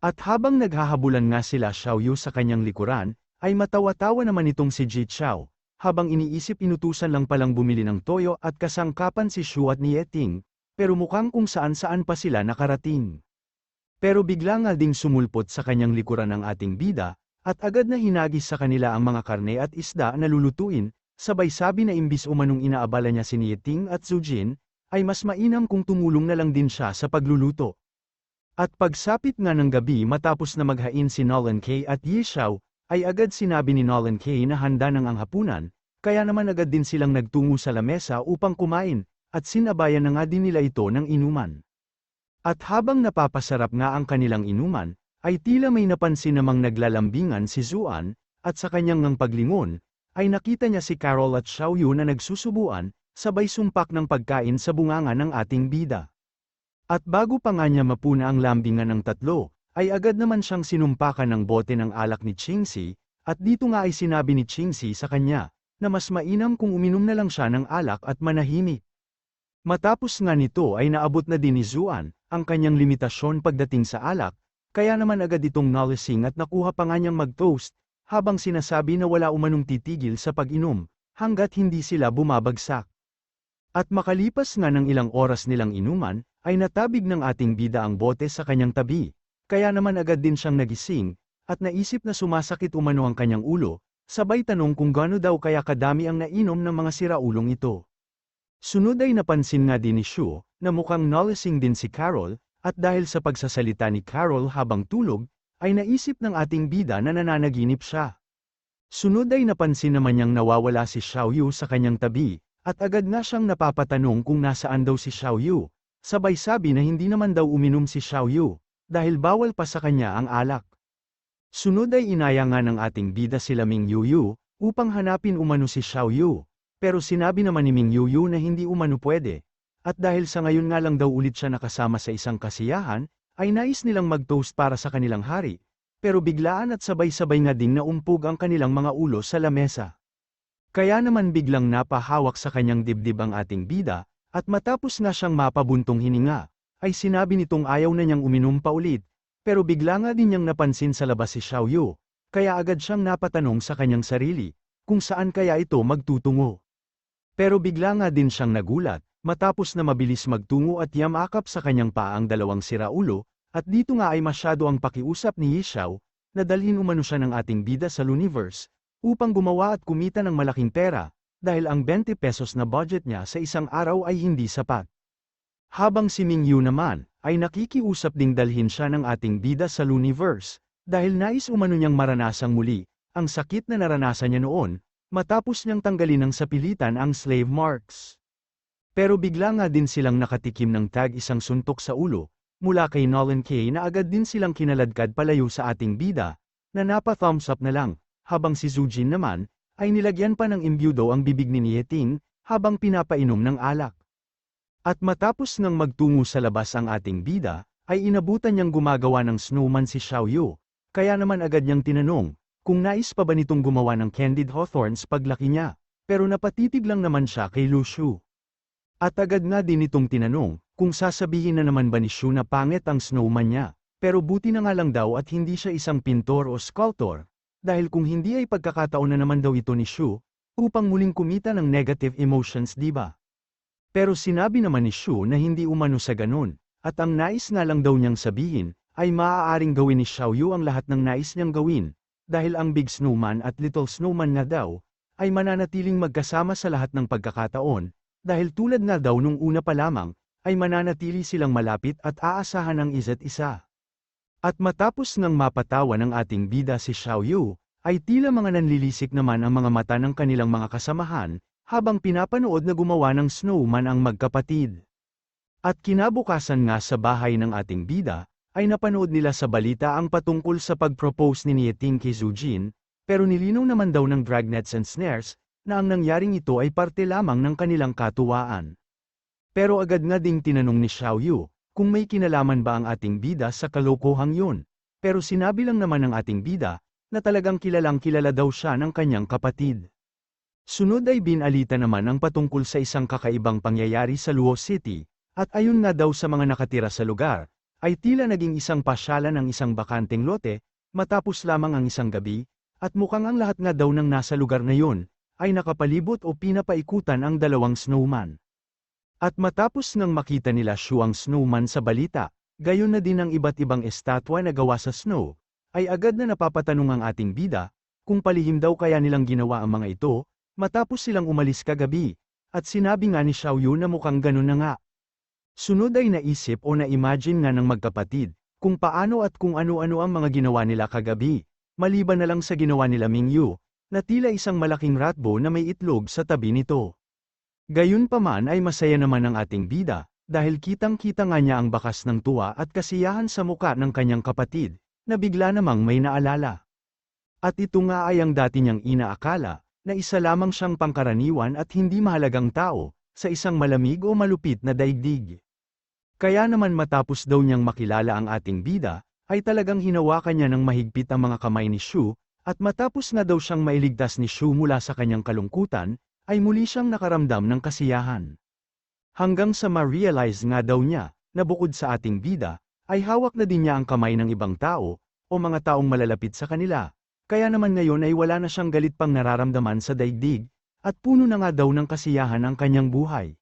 At habang naghahabulan nga sila Xiaoyu sa kanyang likuran, ay matawa-tawa naman itong si Ji Chao, habang iniisip inutusan lang palang bumili ng toyo at kasangkapan si Shu at Nieting, pero mukhang kung saan-saan pa sila nakarating. Pero bigla nga ding sumulpot sa kanyang likuran ang ating bida, at agad na hinagis sa kanila ang mga karne at isda na lulutuin, sabay sabi na imbis umanong inaabala niya si Nieting at Zujin, ay mas mainam kung tumulong na lang din siya sa pagluluto. At pagsapit nga ng gabi matapos na maghain si Nolan Kay at Yi Xiao, ay agad sinabi ni Nolan Kay na handa ng ang hapunan, kaya naman agad din silang nagtungo sa lamesa upang kumain, at sinabayan na nga din nila ito ng inuman. At habang napapasarap nga ang kanilang inuman, ay tila may napansin namang naglalambingan si Zuan, at sa kanyang ngang paglingon, ay nakita niya si Carol at Xiaoyu na nagsusubuan, sabay sumpak ng pagkain sa bunganga ng ating bida. At bago pa nga niya mapuna ang lambingan ng tatlo, ay agad naman siyang sinumpakan ng bote ng alak ni Qingxi, at dito nga ay sinabi ni Qingxi sa kanya, na mas mainam kung uminom na lang siya ng alak at manahimik. Matapos nga nito ay naabot na din ni Zuan, ang kanyang limitasyon pagdating sa alak, kaya naman agad itong nalasing at nakuha pa nga niyang mag-toast, habang sinasabi na wala umanong titigil sa pag-inom, hanggat hindi sila bumabagsak. At makalipas nga ng ilang oras nilang inuman, ay natabig ng ating bida ang bote sa kanyang tabi, kaya naman agad din siyang nagising, at naisip na sumasakit umano ang kanyang ulo, sabay tanong kung gaano daw kaya kadami ang nainom ng mga siraulong ito. Sunod ay napansin nga din ni Shu, na mukhang nalasing din si Carol, at dahil sa pagsasalita ni Carol habang tulog, ay naisip ng ating bida na nananaginip siya. Sunod ay napansin naman niyang nawawala si Xiaoyu sa kanyang tabi, at agad nga siyang napapatanong kung nasaan daw si Xiaoyu, sabay sabi na hindi naman daw uminom si Xiaoyu, dahil bawal pa sa kanya ang alak. Sunod ay inaya nga ng ating bida si Ming Yuyu, upang hanapin umano si Xiaoyu, pero sinabi naman ni Ming Yuyu na hindi umano pwede, at dahil sa ngayon nga lang daw ulit siya nakasama sa isang kasiyahan, ay nais nilang mag-toast para sa kanilang hari, pero biglaan at sabay-sabay nga ding naumpog ang kanilang mga ulo sa lamesa. Kaya naman biglang napahawak sa kanyang dibdib ang ating bida, at matapos nga siyang mapabuntong hininga, ay sinabi nitong ayaw na niyang uminom pa ulit, pero bigla nga din niyang napansin sa labas si Xiaoyu, kaya agad siyang napatanong sa kanyang sarili, kung saan kaya ito magtutungo. Pero bigla nga din siyang nagulat, matapos na mabilis magtungo at yamakap sa kanyang paa ang dalawang siraulo, at dito nga ay masyado ang pakiusap ni Yishao, na dalhin umano siya ng ating bida sa Luniverse, upang gumawa at kumita ng malaking pera, dahil ang 20 pesos na budget niya sa isang araw ay hindi sapat. Habang si Ming Yu naman, ay nakikiusap ding dalhin siya ng ating bida sa Luniverse, dahil nais umano niyang maranasang muli, ang sakit na naranasan niya noon, matapos niyang tanggalin ng sapilitan ang slave marks. Pero bigla nga din silang nakatikim ng tag-isang suntok sa ulo, mula kay Nolan K na agad din silang kinaladkad palayo sa ating bida, na napa-thumbs up na lang, habang si Zujin naman, ay nilagyan pa ng imbyudo ang bibig ni Nieting, habang pinapainom ng alak. At matapos ngang magtungo sa labas ang ating bida, ay inabutan niyang gumagawa ng snowman si Xiaoyu, kaya naman agad niyang tinanong, kung nais pa ba nitong gumawa ng candied hawthorns paglaki niya, pero napatitig lang naman siya kay Lu Shu. At agad nga din itong tinanong, kung sasabihin na naman ba ni Shu na pangit ang snowman niya, pero buti na nga lang daw at hindi siya isang pintor o sculptor, dahil kung hindi ay pagkakataon na naman daw ito ni Shu, upang muling kumita ng negative emotions diba? Pero sinabi naman ni Shu na hindi umano sa ganun, at ang nais nga lang daw niyang sabihin, ay maaaring gawin ni Xiaoyu ang lahat ng nais niyang gawin, dahil ang Big Snowman at Little Snowman nga daw, ay mananatiling magkasama sa lahat ng pagkakataon, dahil tulad nga daw nung una pa lamang, ay mananatili silang malapit at aasahan ang isa't isa. At matapos ngang mapatawa ng ating bida si Xiaoyu, ay tila mga nanlilisik naman ang mga mata ng kanilang mga kasamahan, habang pinapanood na gumawa ng snowman ang magkapatid. At kinabukasan nga sa bahay ng ating bida, ay napanood nila sa balita ang patungkol sa pag-propose ni Nieting kay Zujin, pero nilinaw naman daw ng Dragnets and Snares, na ang nangyaring ito ay parte lamang ng kanilang katuwaan. Pero agad nga ding tinanong ni Xiaoyu, kung may kinalaman ba ang ating bida sa kalokohang yun, pero sinabi lang naman ng ating bida, na talagang kilalang kilala daw siya ng kanyang kapatid. Sunod ay binalita naman ang patungkol sa isang kakaibang pangyayari sa Luo City, at ayon nga daw sa mga nakatira sa lugar, ay tila naging isang pasyalan ng isang bakanteng lote, matapos lamang ang isang gabi, at mukhang ang lahat nga daw ng nasa lugar na yun, ay nakapalibot o pinapaikutan ang dalawang snowman. At matapos ngang makita nila Shu ang snowman sa balita, gayon na din ang iba't ibang estatwa na gawa sa snow, ay agad na napapatanong ang ating bida, kung palihim daw kaya nilang ginawa ang mga ito, matapos silang umalis kagabi, at sinabi nga ni Xiaoyu na mukhang ganun na nga. Sunod ay naisip o na-imagine nga ng magkapatid, kung paano at kung ano-ano ang mga ginawa nila kagabi, maliban na lang sa ginawa nila Ming Yu, na tila isang malaking ratbo na may itlog sa tabi nito. Gayunpaman ay masaya naman ang ating bida, dahil kitang-kita nga niya ang bakas ng tuwa at kasiyahan sa muka ng kanyang kapatid, na bigla namang may naalala. At ito nga ay ang dati niyang inaakala, na isa lamang siyang pangkaraniwan at hindi mahalagang tao, sa isang malamig o malupit na daigdig. Kaya naman matapos daw niyang makilala ang ating bida, ay talagang hinawakan niya ng mahigpit ang mga kamay ni Shu, at matapos na daw siyang mailigtas ni Shu mula sa kanyang kalungkutan, ay muli siyang nakaramdam ng kasiyahan. Hanggang sa ma-realize nga daw niya, na bukod sa ating bida, ay hawak na din niya ang kamay ng ibang tao, o mga taong malalapit sa kanila. Kaya naman ngayon ay wala na siyang galit pang nararamdaman sa daigdig, at puno na nga daw ng kasiyahan ang kanyang buhay.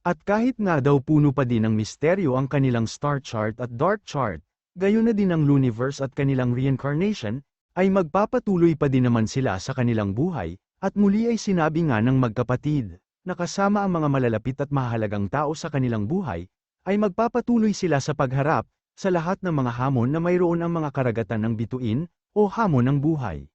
At kahit nga daw puno pa din ng misteryo ang kanilang star chart at dark chart, gayon na din ang Luniverse at kanilang reincarnation, ay magpapatuloy pa din naman sila sa kanilang buhay, at muli ay sinabi nga ng magkapatid, na kasama ang mga malalapit at mahalagang tao sa kanilang buhay, ay magpapatuloy sila sa pagharap, sa lahat ng mga hamon na mayroon ang mga karagatan ng bituin, o hamon ng buhay.